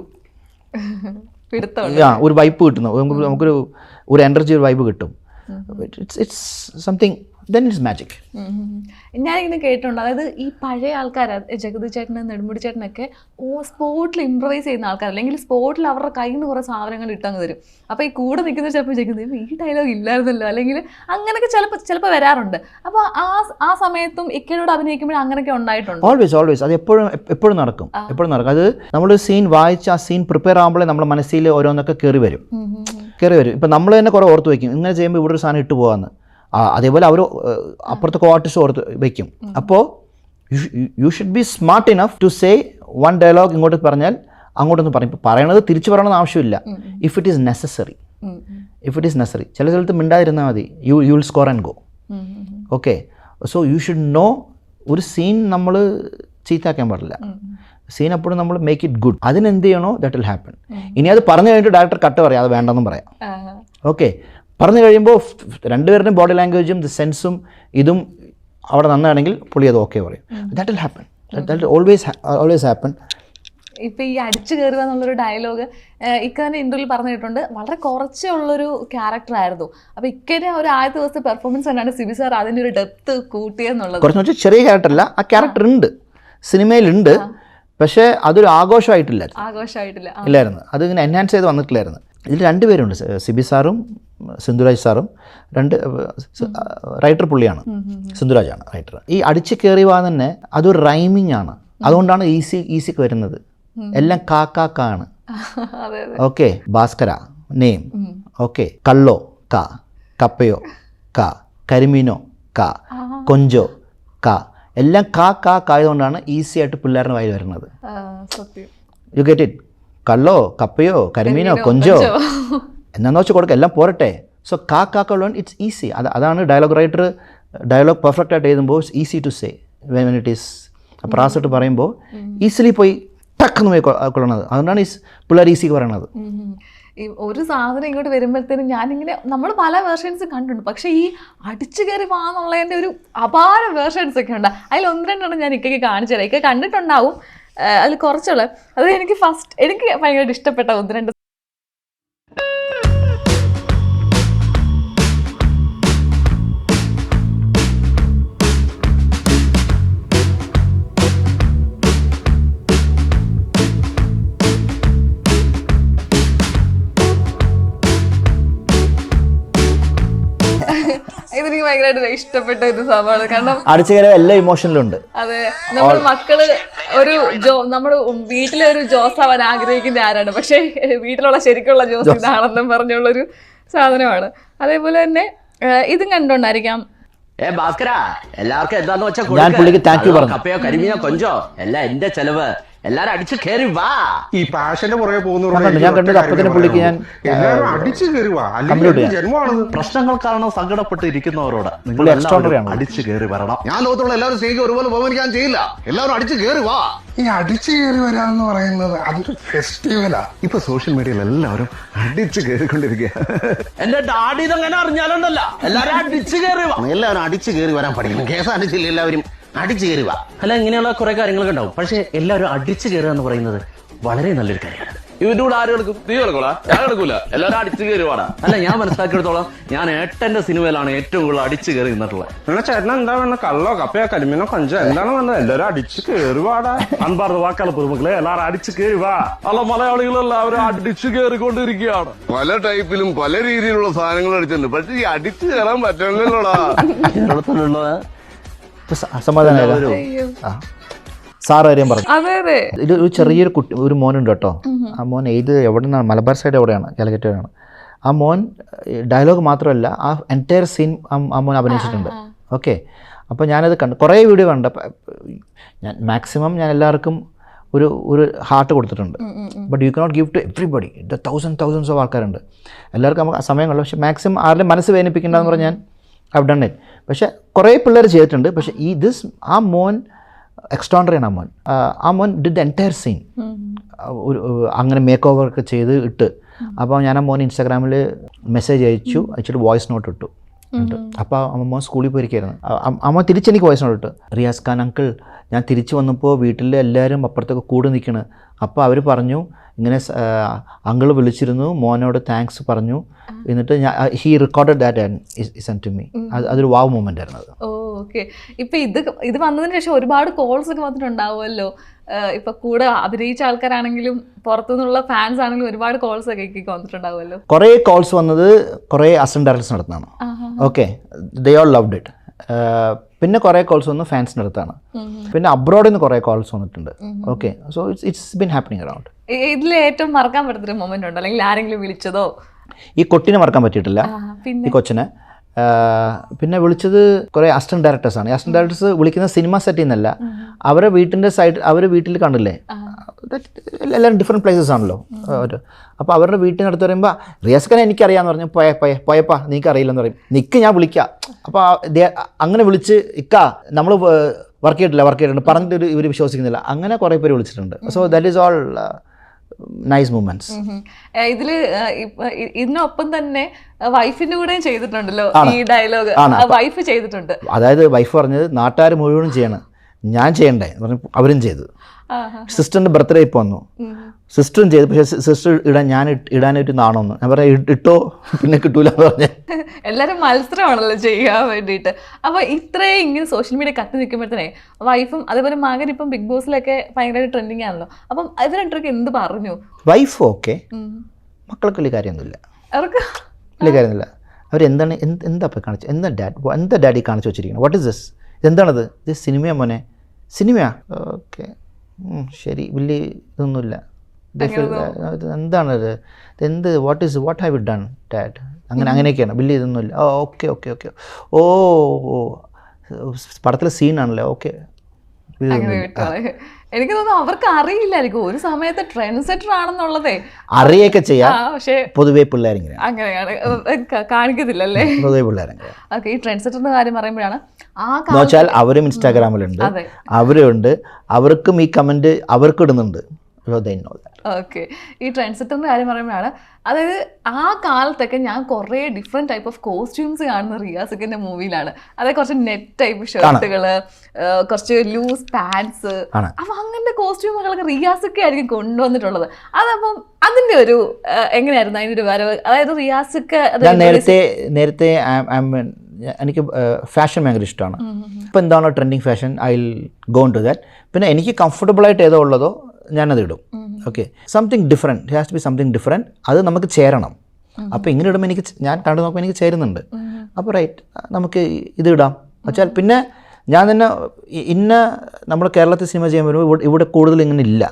ഒരു വൈബ് കിട്ടുന്നു, നമുക്കൊരു എനർജി, ഒരു വൈബ് കിട്ടും. It's something, then it's magic. ഞാനിങ്ങനെ കേട്ടിട്ടുണ്ട്, അതായത് ഈ പഴയ ആൾക്കാർ, ജഗതി ചേട്ടനും നെടുമുടി ചേട്ടനൊക്കെ സ്പോട്ടിൽ ഇംപ്രവൈസ് ചെയ്യുന്ന ആൾക്കാർ, അല്ലെങ്കിൽ സ്പോട്ടിൽ അവരുടെ കയ്യിൽ നിന്ന് കുറേ സാധനങ്ങൾ ഇട്ടങ്ങ് തരും. അപ്പോൾ ഈ കൂടെ നിൽക്കുന്ന ചിലപ്പോൾ ചോദിക്കുന്നത് ഈ ഡയലോഗ് ഇല്ലായിരുന്നല്ലോ, അല്ലെങ്കിൽ അങ്ങനെയൊക്കെ ചിലപ്പോൾ വരാറുണ്ട്. അപ്പോൾ ആ സമയത്തും ഇക്കയോട് അഭിനയിക്കുമ്പോൾ അങ്ങനെയൊക്കെ ഉണ്ടായിട്ടുണ്ട്. ഓൾവേസ് അത് എപ്പോഴും നടക്കും. അത് നമ്മളൊരു സീൻ വായിച്ച് ആ സീൻ പ്രിപ്പയർ ആകുമ്പോഴേ നമ്മുടെ മനസ്സിൽ ഓരോന്നൊക്കെ കയറി വരും. ഇപ്പം നമ്മൾ തന്നെ കുറേ ഓർത്ത് വയ്ക്കും, ഇങ്ങനെ ചെയ്യുമ്പോൾ ഇവിടെ ഒരു സാധനം ഇട്ട് പോകാമെന്ന്. അതേപോലെ അവർ അപ്പുറത്തെ ആർട്ടിസ്റ്റ് ഓർത്ത് വയ്ക്കും. അപ്പോൾ you should be smart enough to say one dialogue ഇങ്ങോട്ട് പറഞ്ഞാൽ അങ്ങോട്ടൊന്ന് പറയും. പറയണത് തിരിച്ചു പറയണമെന്ന് ആവശ്യമില്ല. If it is necessary. ചില സ്ഥലത്ത് മിണ്ടാതിരുന്നാൽ മതി, you will score and go. Okay, so you should know. ഒരു സീൻ നമ്മൾ ചീത്താക്കാൻ പാടില്ല. സീൻ അപ്പോഴും നമ്മൾ മേക്ക് ഇറ്റ് ഗുഡ്. അതിനെന്ത് ചെയ്യണോ ദാറ്റ് വിൽ ഹാപ്പൻ. ഇനി അത് പറഞ്ഞു കഴിഞ്ഞിട്ട് ഡയറക്ടർ കട്ട് പറയാം, അത് വേണ്ടെന്നും പറയാം. ഓക്കെ, പറഞ്ഞു കഴിയുമ്പോൾ രണ്ടുപേരുടെയും ബോഡി ലാംഗ്വേജും സെൻസും ഇതും അവിടെ നന്നാണെങ്കിൽ പുള്ളി അത് ഓക്കെ പറയും. That will happen. That always happen. ഇപ്പം ഈ അടിച്ചു കയറുക എന്നുള്ളൊരു ഡയലോഗ് ഇക്കന്നെ ഇൻ്റർവ്യൂവിൽ പറഞ്ഞു കേട്ടിട്ടുണ്ട്. വളരെ കുറച്ചേ ഉള്ളൊരു ക്യാരക്ടറായിരുന്നു. അപ്പോൾ ഇക്കനെ ഒരു ആദ്യത്തെ ദിവസത്തെ പെർഫോമൻസ് കണ്ടാണ് സിബി സാർ അതിൻ്റെ ഒരു ഡെപ്ത് കൂട്ടിയെന്നുള്ളത്. കുറച്ച് വെച്ചാൽ ചെറിയ ക്യാരക്ടറല്ല, ആ ക്യാരക്ടർ ഉണ്ട്, സിനിമയിലുണ്ട്. പക്ഷേ അതൊരു ആഘോഷമായിട്ടില്ല, ഇല്ലായിരുന്നു. അതിങ്ങനെ എൻഹാൻസ് ചെയ്ത് വന്നിട്ടില്ലായിരുന്നു. ഇതിൽ രണ്ടുപേരുണ്ട്, സിബി സാറും സിന്ധുരാജ് സാറും. റൈറ്റർ പുള്ളിയാണ്, സിന്ധുരാജാണ് റൈറ്റർ. ഈ അടിച്ചു കയറി വാ തന്നെ അതൊരു റൈമിങ് ആണ്. അതുകൊണ്ടാണ് ഈസിക്ക് വരുന്നത്. എല്ലാം കാക്കാണ്. Okay, Bhaskara name. ഓക്കെ, കള്ളോ കാ, കപ്പയോ കാ, കരിമീനോ കാ, കൊഞ്ചോ കാ, എല്ലാം കായതുകൊണ്ടാണ് ഈസി ആയിട്ട് പിള്ളേരുടെ വായിൽ വരുന്നത്. You get it? കള്ളോ കപ്പയോ കരിമീനോ കൊഞ്ചോ എന്നാന്ന് വെച്ചാൽ കൊടുക്കുക, എല്ലാം പോരട്ടെ. സോ കാക്കുള്ളതുകൊണ്ട് ഇറ്റ്സ് ഈസി. അതാണ് ഡയലോഗ് റൈറ്റർ ഡയലോഗ് പെർഫെക്റ്റ് ആയിട്ട് എഴുതുമ്പോൾ it's easy to say when it is പ്രാസിട്ട് പറയുമ്പോൾ ഈസിലി പോയി ടക്കെന്ന് പോയി കൊള്ളണത്. അതുകൊണ്ടാണ് പിള്ളേർ ഈസിക്ക് പറയണത്. ഈ ഒരു സാധനം ഇങ്ങോട്ട് വരുമ്പോഴത്തേനും ഞാനിങ്ങനെ നമ്മൾ പല വേർഷൻസ് കണ്ടിട്ടുണ്ട്. പക്ഷേ ഈ അടിച്ചു കയറി വാന്നുള്ളതിൻ്റെ ഒരു അപാര വേർഷൻസ് ഒക്കെ ഉണ്ട്. അതിൽ ഒന്ന് രണ്ടെണ്ണം ഞാൻ ഇക്കയ്ക്ക് കാണിച്ചു തരാം. ഇക്ക കണ്ടിട്ടുണ്ടാവും അതിൽ കുറച്ചുള്ള. അത് എനിക്ക് ഭയങ്കരമായിട്ട് ഇഷ്ടപ്പെട്ട ഒന്ന് രണ്ട്. ഇതെനിക്ക് ഭയങ്കരമായിട്ട് ഇഷ്ടപ്പെട്ട ഒരു സംഭവമാണ്. കാരണം എല്ലാ ഇമോഷനിലും ഉണ്ട്. അതെ, നമ്മുടെ മക്കള് നമ്മുടെ വീട്ടിലെ ഒരു ജോസ് ആവാൻ ആഗ്രഹിക്കുന്ന ആരാണ്, പക്ഷെ വീട്ടിലുള്ള ശരിക്കുള്ള ജോസ് ഇതാണെന്നും പറഞ്ഞുള്ളൊരു സാധനമാണ്. അതേപോലെ തന്നെ ഇതും കണ്ടോണ്ടായിരിക്കാം ഭാസ്കര എല്ലാവർക്കും എന്താന്ന് വെച്ചാൽ ഞാൻ പുള്ളിക്ക് താങ്ക് യു പറഞ്ഞു. കപ്പയോ കരിമീനോ കൊഞ്ചോ എല്ലാം എന്റെ ചെലവ്. എല്ലാരും അടിച്ച് കയറി വാ. ഈ പാഷന്റെ പുറകെ ഞാൻ കണ്ടത് അപ്പത്തിന് പുള്ളിക്ക് ഞാൻ അടിച്ചു കയറുവാ കമ്പ്ലീറ്റ് ചെയ്യാം. ജന്മമാണത്. പ്രശ്നങ്ങൾ കാരണം സങ്കടപ്പെട്ട് ഇരിക്കുന്നവരോട് നിങ്ങൾ പുള്ളി extraordinary ആണ്. അടിച്ചു കയറി വരണം. ഞാൻ ലോകത്തുള്ള എല്ലാവരും സ്നേഹിക്കും ഒരുപോലെ ബഹുമാനിക്കാൻ ചെയ്യില്ല. എല്ലാവരും അടിച്ചു കയറി വാ. ഈ അടിച്ചു കയറി വരാന്ന് പറയുന്നത് അതൊരു ഫെസ്റ്റിവലാ. ഇപ്പൊ സോഷ്യൽ മീഡിയയിൽ എല്ലാവരും അടിച്ചു കയറിക്കൊണ്ടിരിക്കുക. എന്റെ ഡാഡി ഇതെങ്ങനെ അറിഞ്ഞാലുണ്ടല്ല, എല്ലാരും അടിച്ചു കയറി വാ. എല്ലാവരും അടിച്ചു കയറി വരാൻ പഠിക്കണം. കേസാണിച്ചില്ല, എല്ലാവരും അടിച്ചു കയറി വാ. അല്ല, ഇങ്ങനെയുള്ള കുറെ കാര്യങ്ങളൊക്കെ ഉണ്ടാവും. പക്ഷെ എല്ലാവരും അടിച്ചു കയറുക എന്ന് പറയുന്നത് വളരെ നല്ലൊരു കാര്യമാണ്. ഇവരുടെ കൂടെ ആരും എടുക്കും? നീ എടുക്കൂടാ, ഞാൻ എടുക്കൂല. എല്ലാവരും അടിച്ചു കയറി വാടാ. അല്ല, ഞാൻ മനസ്സിലാക്കിയെടുത്തോളം ഞാൻ ഏട്ടന്റെ സിനിമയിലാണ് ഏറ്റവും കൂടുതൽ അടിച്ചു കയറി നിന്നിട്ടുള്ളത്. നിങ്ങളെ ചേട്ടൻ എന്താ വേണ്ട? കള്ളോ കപ്പയോ കരിമീനോ കൊഞ്ചോ എന്താണ് വേണ്ടത്? എല്ലാവരും അടിച്ചു കയറി വാടാ. അൻപാർന്ന് വാക്കാല പുതുമക്കളെ, എല്ലാവരും അടിച്ചു കയറി വാ. അല്ല, മലയാളികളെല്ലാവരും അടിച്ചു കയറിക്കൊണ്ടിരിക്കുകയാണ്. പല ടൈപ്പിലും പല രീതിയിലുള്ള സാധനങ്ങൾ അടിച്ചിട്ടുണ്ട്. പക്ഷെ ഈ അടിച്ചു കയറാൻ പറ്റണല്ലോടാ. കേരളത്തിലുള്ള സമാധാനം. സാറ് കാര്യം പറഞ്ഞു. അതെ അതെ. ഇത് ഒരു ചെറിയൊരു കുട്ടി, ഒരു മോനുണ്ട് കേട്ടോ. ആ മോൻ എവിടെ നിന്നാണ്, മലബാർ സൈഡ് എവിടെയാണ്, കാലിക്കറ്റാണ്. ആ മോൻ ഡയലോഗ് മാത്രമല്ല, ആ എൻറ്റയർ സീൻ ആ മോൻ അഭിനയിച്ചിട്ടുണ്ട്. ഓക്കെ, അപ്പോൾ ഞാനത് കണ്ടു, കുറേ വീഡിയോ കണ്ട്. ഞാൻ മാക്സിമം ഞാൻ എല്ലാവർക്കും ഒരു ഹാർട്ട് കൊടുത്തിട്ടുണ്ട്. But you cannot give to everybody. Thousands of ആൾക്കാരുണ്ട്, എല്ലാവർക്കും നമുക്ക് സമയങ്ങളില്ല. പക്ഷേ മാക്സിമം ആരുടെ മനസ്സ് വേദനിപ്പിക്കേണ്ടതെന്ന് പറഞ്ഞാൽ ഞാൻ ഐ ഡൺ ഇറ്റ്. പക്ഷേ കുറേ പിള്ളേർ ചെയ്തിട്ടുണ്ട്. പക്ഷേ ആ മോൻ എക്സ്ട്രോണ്ടറി ആണ്. ആ മോൻ ഡിഡ് ദ എൻറ്റയർ സീൻ. അങ്ങനെ മേക്ക് ഓവർ ഒക്കെ ചെയ്ത് ഇട്ട്. അപ്പോൾ ഞാൻ ആ മോൻ ഇൻസ്റ്റാഗ്രാമിൽ മെസ്സേജ് അയച്ചിട്ട് വോയിസ് നോട്ട് ഇട്ടു. അപ്പോൾ അമ്മ സ്കൂളിൽ പോയിരിക്കുകയായിരുന്നു. അമ്മ തിരിച്ചെനിക്ക് വോയിസ് നോട്ട് ഇട്ടു. റിയാസ് ഖാൻ അങ്കിൾ, ഞാൻ തിരിച്ചു വന്നപ്പോൾ വീട്ടിൽ എല്ലാവരും അപ്പുറത്തൊക്കെ കൂടെ നിൽക്കണ്. അപ്പോൾ അവർ പറഞ്ഞു ഇങ്ങനെ അങ്കിൾ വിളിച്ചിരുന്നു, മോനോട് താങ്ക്സ് പറഞ്ഞു. എന്നിട്ട് he recorded that and send to me. അതൊരു വാവ് മൂമെൻ്റ് ആയിരുന്നു അത്. ഓക്കെ. ഇപ്പം ഇത് വന്നതിന് ശേഷം ഒരുപാട് കോൾസ് ഒക്കെ വന്നിട്ടുണ്ടാവുമല്ലോ. ഇപ്പം കൂടെ അഭിനയിച്ച ആൾക്കാരാണെങ്കിലും പുറത്തുനിന്നുള്ള ഫാൻസ് ആണെങ്കിലും ഒരുപാട് കോൾസ് ഒക്കെ വന്നിട്ടുണ്ടാവുമല്ലോ. കുറേ കോൾസ് വന്നത് കുറേ അസിസ്റ്റന്റ് ഡയറക്ടേഴ്സ് നടത്താണ്. Okay, they all loved it. പിന്നെ കുറേ കോൾസ് വന്നു ഫാൻസിൻ്റെ അടുത്താണ്. പിന്നെ അബ്രോഡിൽ നിന്ന് കുറേ കോൾസ് വന്നിട്ടുണ്ട്. Okay, so it's been happening around. ഇതിൽ ഏറ്റവും മറക്കാൻ പറ്റുന്നൊരു മൊമെന്റ് ഉണ്ടോ, അല്ലെങ്കിൽ ആരെങ്കിലും വിളിച്ചതോ? ഈ കൊട്ടിനെ മറക്കാൻ പറ്റിയിട്ടില്ല, ഈ കൊച്ചിനെ. പിന്നെ വിളിച്ചത് കുറേ അസിസ്റ്റന്റ് ഡയറക്ടേഴ്സാണ്. അസിസ്റ്റന്റ് ഡയറക്ടേഴ്സ് വിളിക്കുന്ന സിനിമ സെറ്റിൽ നിന്നല്ല, അവരെ വീട്ടിൻ്റെ സൈഡ്, അവർ വീട്ടിൽ കണ്ടില്ലേ, എല്ലാവരും ഡിഫറെൻറ്റ് പ്ലേസസ് ആണല്ലോ. അപ്പോൾ അവരുടെ വീട്ടിനടുത്ത് പറയുമ്പോൾ റിയാസ് ഖാനെ എനിക്കറിയാമെന്ന് പറഞ്ഞു. പോയപ്പാ നിനക്ക് അറിയില്ലെന്ന് പറയും. നിൽക്ക്, ഞാൻ വിളിക്കാം. അപ്പോൾ അങ്ങനെ വിളിച്ച് ഇക്കാ നമ്മൾ വർക്ക് ചെയ്തിട്ടുണ്ട് പറഞ്ഞിട്ട് ഇവർ വിശ്വസിക്കുന്നില്ല. അങ്ങനെ കുറേ പേര് വിളിച്ചിട്ടുണ്ട്. So that is all nice moments. ഇതില് ഇതിനൊപ്പം തന്നെ വൈഫിന്റെ കൂടെയും ചെയ്തിട്ടുണ്ടല്ലോ ഈ ഡയലോഗ്. വൈഫ് ചെയ്തിട്ടുണ്ട്. അതായത് വൈഫ് പറഞ്ഞത് നാട്ടുകാർ മുഴുവനും ചെയ്യണം, ഞാൻ ചെയ്യണ്ടേ പറഞ്ഞു. അവരും ചെയ്തു. സിസ്റ്ററിന്റെ ബർത്ത്ഡേ ഇപ്പോൾ വന്നു, സിസ്റ്ററും ചെയ്തു. പക്ഷേ സിസ്റ്റർ ഇടാനായിട്ട് നാണോന്ന് ഞാൻ പറയാം, ഇട്ടോ പിന്നെ കിട്ടൂല എന്ന് പറഞ്ഞ. എല്ലാവരും മത്സരമാണല്ലോ ചെയ്യാൻ വേണ്ടിയിട്ട്. അപ്പോൾ ഇത്രയും ഇങ്ങനെ സോഷ്യൽ മീഡിയ കത്തി നിൽക്കുമ്പോഴത്തേ വൈഫും അതേപോലെ മകൻ ഇപ്പം ബിഗ് ബോസിലൊക്കെ ഭയങ്കരമായിട്ട് ട്രെൻഡിങ് ആണല്ലോ. അപ്പം ഇവർ രണ്ടൊക്കെ എന്ത് പറഞ്ഞു? വൈഫ് ഓക്കെ, മക്കൾക്ക് വലിയ കാര്യമൊന്നുമില്ല, അവർക്ക് വലിയ കാര്യമൊന്നുമില്ല. അവരെന്താണ് എന്താ ഇപ്പോൾ കാണിച്ചു, എന്താ ഡാഡി കാണിച്ചു വെച്ചിരിക്കുന്നത്? What is this? ഇതെന്താണത്? ഇത് സിനിമയാ മോനെ? സിനിമയാ? ഓക്കെ, ശരി, വലിയ ഇതൊന്നുമില്ല. എന്താണത്? What have you done dad? അങ്ങനെയൊക്കെയാണ്, വലിയ ഇതൊന്നുമില്ല. ഓക്കെ ഓക്കെ ഓക്കെ, ഓ പടത്തിലെ സീനാണല്ലേ, ഓക്കെ. എനിക്ക് തോന്നുന്നു അവർക്ക് അറിയില്ലായിരിക്കും ഒരു സമയത്ത് ട്രെൻഡ് സെറ്റർ ആണെന്നുള്ളതേ. അറിയൊക്കെ ചെയ്യാം, പക്ഷേ പൊതുവേ പിള്ളേരിങ്ങനെ അങ്ങനെയാണ് കാണിക്കത്തില്ലല്ലേ പൊതുവേ പിള്ളേരിങ്ങനെ. ഓക്കെ, ഈ ട്രെൻഡ് സെറ്ററിന്റെ കാര്യം പറയുമ്പോഴാണ് വെച്ചാൽ അവരും ഇൻസ്റ്റാഗ്രാമിലുണ്ട്, അവരുണ്ട്, അവർക്കും ഈ കമന്റ് അവർക്ക് ഇടുന്നുണ്ട്. ഓക്കെ, ഈ ട്രെൻഡ് സെറ്ററിന്റെ കാര്യം പറയുമ്പോഴാണ്, അതായത് ആ കാലത്തൊക്കെ ഞാൻ കുറേ ഡിഫറെന്റ് ടൈപ്പ് ഓഫ് കോസ്റ്റ്യൂംസ് കാണുന്ന റിയാസിക്കിന്റെ മൂവിയിലാണ്. അതായത് കുറച്ച് നെറ്റ് ടൈപ്പ് ഷർട്ടുകള്, കുറച്ച് ലൂസ് പാൻസ്, അപ്പൊ അങ്ങനത്തെ കോസ്റ്റ്യൂമുകളൊക്കെ റിയാസിക്ക ആയിരിക്കും കൊണ്ടുവന്നിട്ടുള്ളത്. അതപ്പം അതിന്റെ ഒരു എങ്ങനെയായിരുന്നു അതിന്റെ ഒരു വരവ്? അതായത് റിയാസിക്ക നേരത്തെ എനിക്ക് ഫാഷൻ ഭയങ്കര ഇഷ്ടമാണ്. ഇപ്പം എന്താണോ trending fashion, I will go to that. പിന്നെ എനിക്ക് കംഫർട്ടബിളായിട്ട് ഏതോ ഉള്ളതോ ഞാനത് ഇടും. Okay, something different, has to be something different. അത് നമുക്ക് ചേരണം. അപ്പോൾ ഇങ്ങനെ ഇടുമ്പോൾ ഞാൻ കണ്ടു നോക്കുമ്പോൾ എനിക്ക് ചേരുന്നുണ്ട്. അപ്പോൾ റൈറ്റ്, നമുക്ക് ഇത് ഇടാം വെച്ചാൽ. പിന്നെ ഞാൻ തന്നെ നമ്മൾ കേരളത്തിൽ സിനിമ ചെയ്യുമ്പോൾ ഇവിടെ കൂടുതൽ ഇങ്ങനെ ഇല്ല,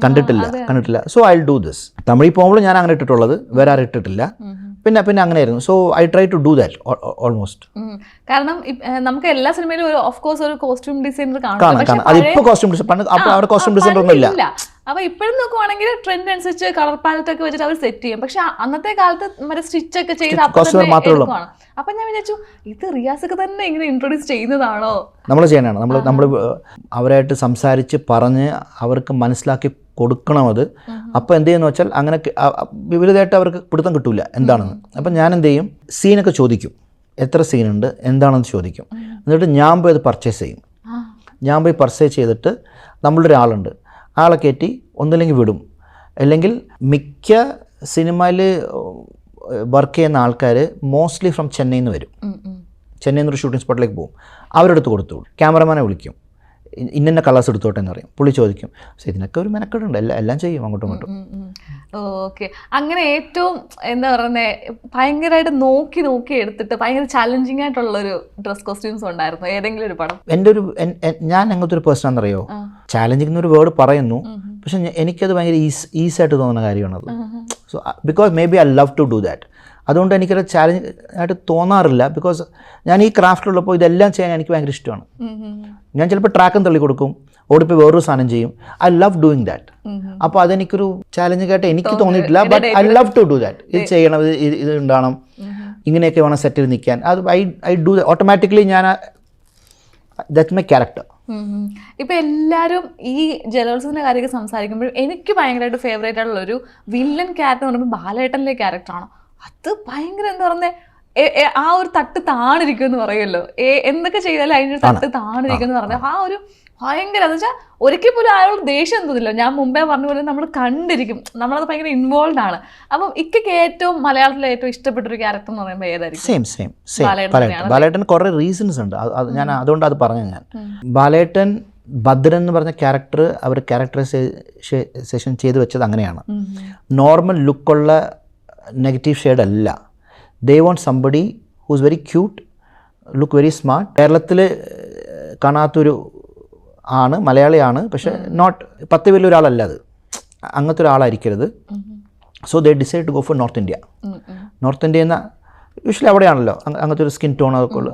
കണ്ടിട്ടില്ല. So I will do this. തമിഴിൽ പോകുമ്പോൾ ഞാൻ അങ്ങനെ ഇട്ടിട്ടുള്ളത്, വേറെ ആരും ഇട്ടിട്ടില്ല. പിന്നെ അങ്ങനെയായിരുന്നു. So I try to do that almost. കാരണം നമുക്ക് എല്ലാ സിനിമയിലും ഒരു ഓഫ് കോഴ്സ് ഒരു കോസ്റ്റ്യൂം ഡിസൈനർ കാണാം. അതിപ്പോൾ കോസ്റ്റ്യൂം ഡിസൈൻ, പണ്ട് അവിടെ കോസ്റ്റ്യൂം ഡിസൈനർ ഒന്നും ഇല്ല. അപ്പൊ ഇപ്പോഴും നോക്കുവാണെങ്കിൽ ട്രെൻഡ് അനുസരിച്ച് കളർ പാലറ്റ് ഒക്കെ വെച്ചിട്ട് അവർ സെറ്റ് ചെയ്യും. പക്ഷെ അന്നത്തെ കാലത്ത് മറ്റേ സ്റ്റിച്ച് ഒക്കെ ചെയ്ത് എടുക്കുവാണ്. അപ്പൊ ഞാൻ വിചാരിച്ചു ഇത് റിയാസൊക്കെ തന്നെ ഇങ്ങനെ ഇൻട്രൊഡ്യൂസ് ചെയ്യുന്നതാണോ? നമ്മൾ ചെയ്യണതാണ്. നമ്മൾ അവരായിട്ട് സംസാരിച്ച് പറഞ്ഞ് അവർക്ക് മനസ്സിലാക്കി കൊടുക്കണം അത്. അപ്പോൾ എന്ത് ചെയ്യുന്നു വെച്ചാൽ അങ്ങനെ വിപരീതമായിട്ട് അവർക്ക് പിടുത്തം കിട്ടൂല എന്താണെന്ന്. അപ്പം ഞാൻ എന്ത് ചെയ്യും, സീനൊക്കെ ചോദിക്കും, എത്ര സീനുണ്ട് എന്താണെന്ന് ചോദിക്കും. എന്നിട്ട് ഞാൻ പോയി അത് പർച്ചേസ് ചെയ്യും. ഞാൻ പോയി പർച്ചേസ് ചെയ്തിട്ട് നമ്മളുടെ ഒരാളുണ്ട്, ആളെ കയറ്റി ഒന്നില്ലെങ്കിൽ വിടും. അല്ലെങ്കിൽ മിക്ക സിനിമയിൽ വർക്ക് ചെയ്യുന്ന ആൾക്കാർ മോസ്റ്റ്ലി ഫ്രം ചെന്നൈയിൽ നിന്ന് വരും. ചെന്നൈയിൽ നിന്നൊരു ഷൂട്ടിംഗ് സ്പോട്ടിലേക്ക് പോകും. അവരെടുത്ത് കൊടുത്തു, ക്യാമറമാനെ വിളിക്കും, ഇന്ന കളേഴ്സ് എടുത്തോട്ടെ എന്ന് പറയും. പുള്ളി ചോദിക്കും. പക്ഷേ ഇതിനൊക്കെ ഒരു മെനക്കെടുണ്ട്, എല്ലാം ചെയ്യും അങ്ങോട്ടും ഇങ്ങോട്ടും. ഓക്കെ. അങ്ങനെ ഏറ്റവും എന്താ പറയുന്നത് ഭയങ്കരമായിട്ട് നോക്കി എടുത്തിട്ട് ഭയങ്കര ചാലഞ്ചിങ് ആയിട്ടുള്ളൊരു ഡ്രസ് കോസ്റ്റ്യൂംസ് ഉണ്ടായിരുന്നു ഏതെങ്കിലും ഒരു പടം? ഞാൻ അങ്ങനത്തെ ഒരു പേഴ്സൺ ആണെന്നറിയോ, ചാലഞ്ചിങ് എന്നൊരു വേർഡ് പറയുന്നു, പക്ഷെ എനിക്കത് ഭയങ്കര ഈസി ആയിട്ട് തോന്നുന്ന കാര്യമാണത്. So because may be I love to do that. അതുകൊണ്ട് എനിക്കൊരു ചാലഞ്ച് ആയിട്ട് തോന്നാറില്ല. ബിക്കോസ് ഞാൻ ഈ ക്രാഫ്റ്റിലുള്ളപ്പോൾ ഇതെല്ലാം ചെയ്യാൻ എനിക്ക് ഭയങ്കര ഇഷ്ടമാണ്. ഞാൻ ചിലപ്പോൾ ട്രാക്കും തള്ളി കൊടുക്കും, ഓടിപ്പോൾ വേറൊരു സാധനം ചെയ്യും. I love doing that. അപ്പോൾ അതെനിക്കൊരു ചാലഞ്ചായിട്ട് എനിക്ക് തോന്നിയിട്ടില്ല. But I love to do that. ഇത് ചെയ്യണം, ഇത് ഉണ്ടാവണം, ഇങ്ങനെയൊക്കെ വേണം സെറ്റിൽ നിൽക്കാൻ. അത് ഐ ഡു ഓട്ടോമാറ്റിക്കലി. ഞാൻ ദാറ്റ്സ് മൈ ക്യാരക്ടർ. ഇപ്പൊ എല്ലാവരും ഈ ജലോത്സവത്തിന്റെ കാര്യമൊക്കെ സംസാരിക്കുമ്പോഴും എനിക്ക് ഭയങ്കരമായിട്ട് ഫേവറേറ്റ് ആയിട്ടുള്ള ഒരു വില്ലൻ ക്യാരക്ടർ എന്ന് പറയുമ്പോൾ ബാലേട്ടനിലെ ക്യാരക്ടറാണ്. അത് ഭയങ്കര എന്താ പറയുന്നത്, ആ ഒരു തട്ട് താണിരിക്കും എന്ന് പറയുമല്ലോ. എന്തൊക്കെ ചെയ്താലും അതിനൊരു തട്ട് താണിരിക്കും എന്ന് പറഞ്ഞാൽ ആ ഒരു ഭയങ്കര എന്ന് വെച്ചാൽ ഒരിക്കൽ പോലും അയാളോട് ദേഷ്യം തോന്നില്ല. ഞാൻ മുമ്പേ പറഞ്ഞ പോലെ നമ്മൾ കണ്ടിരിക്കും, നമ്മളത് ഭയങ്കര ഇൻവോൾവ് ആണ്. അപ്പം ഇക്കൊക്കെ ഏറ്റവും മലയാളത്തിലെ ഏറ്റവും ഇഷ്ടപ്പെട്ടൊരു ക്യാരക്ടർ എന്ന് പറയുമ്പോൾ ഏതായിരിക്കും? സെയിം ബാലേട്ടൻ കുറേ റീസൺസ് ഉണ്ട്. ഞാൻ അതുകൊണ്ട് അത് പറഞ്ഞു. ഞാൻ ബാലേട്ടൻ ഭദ്രൻ എന്ന് പറഞ്ഞ ക്യാരക്ടർ അവർ ക്യാരക്ടറൈസേഷൻ ചെയ്ത് വെച്ചത് അങ്ങനെയാണ്. നോർമൽ ലുക്കുള്ള നെഗറ്റീവ് ഷെയ്ഡ് അല്ല. They want somebody who's very cute, look very smart. കേരളത്തിൽ കാണാത്തൊരു ആണ്, മലയാളിയാണ്, പക്ഷേ നോട്ട് 10 വലിയൊരാളല്ല, അത് അങ്ങനത്തെ ഒരാളായിരിക്കരുത്. So they decide to go for North India. North India എന്ന യൂഷ്വലി അവിടെയാണല്ലോ അങ്ങനത്തെ ഒരു സ്കിൻ ടോൺ അതൊക്കെ ഉള്ള.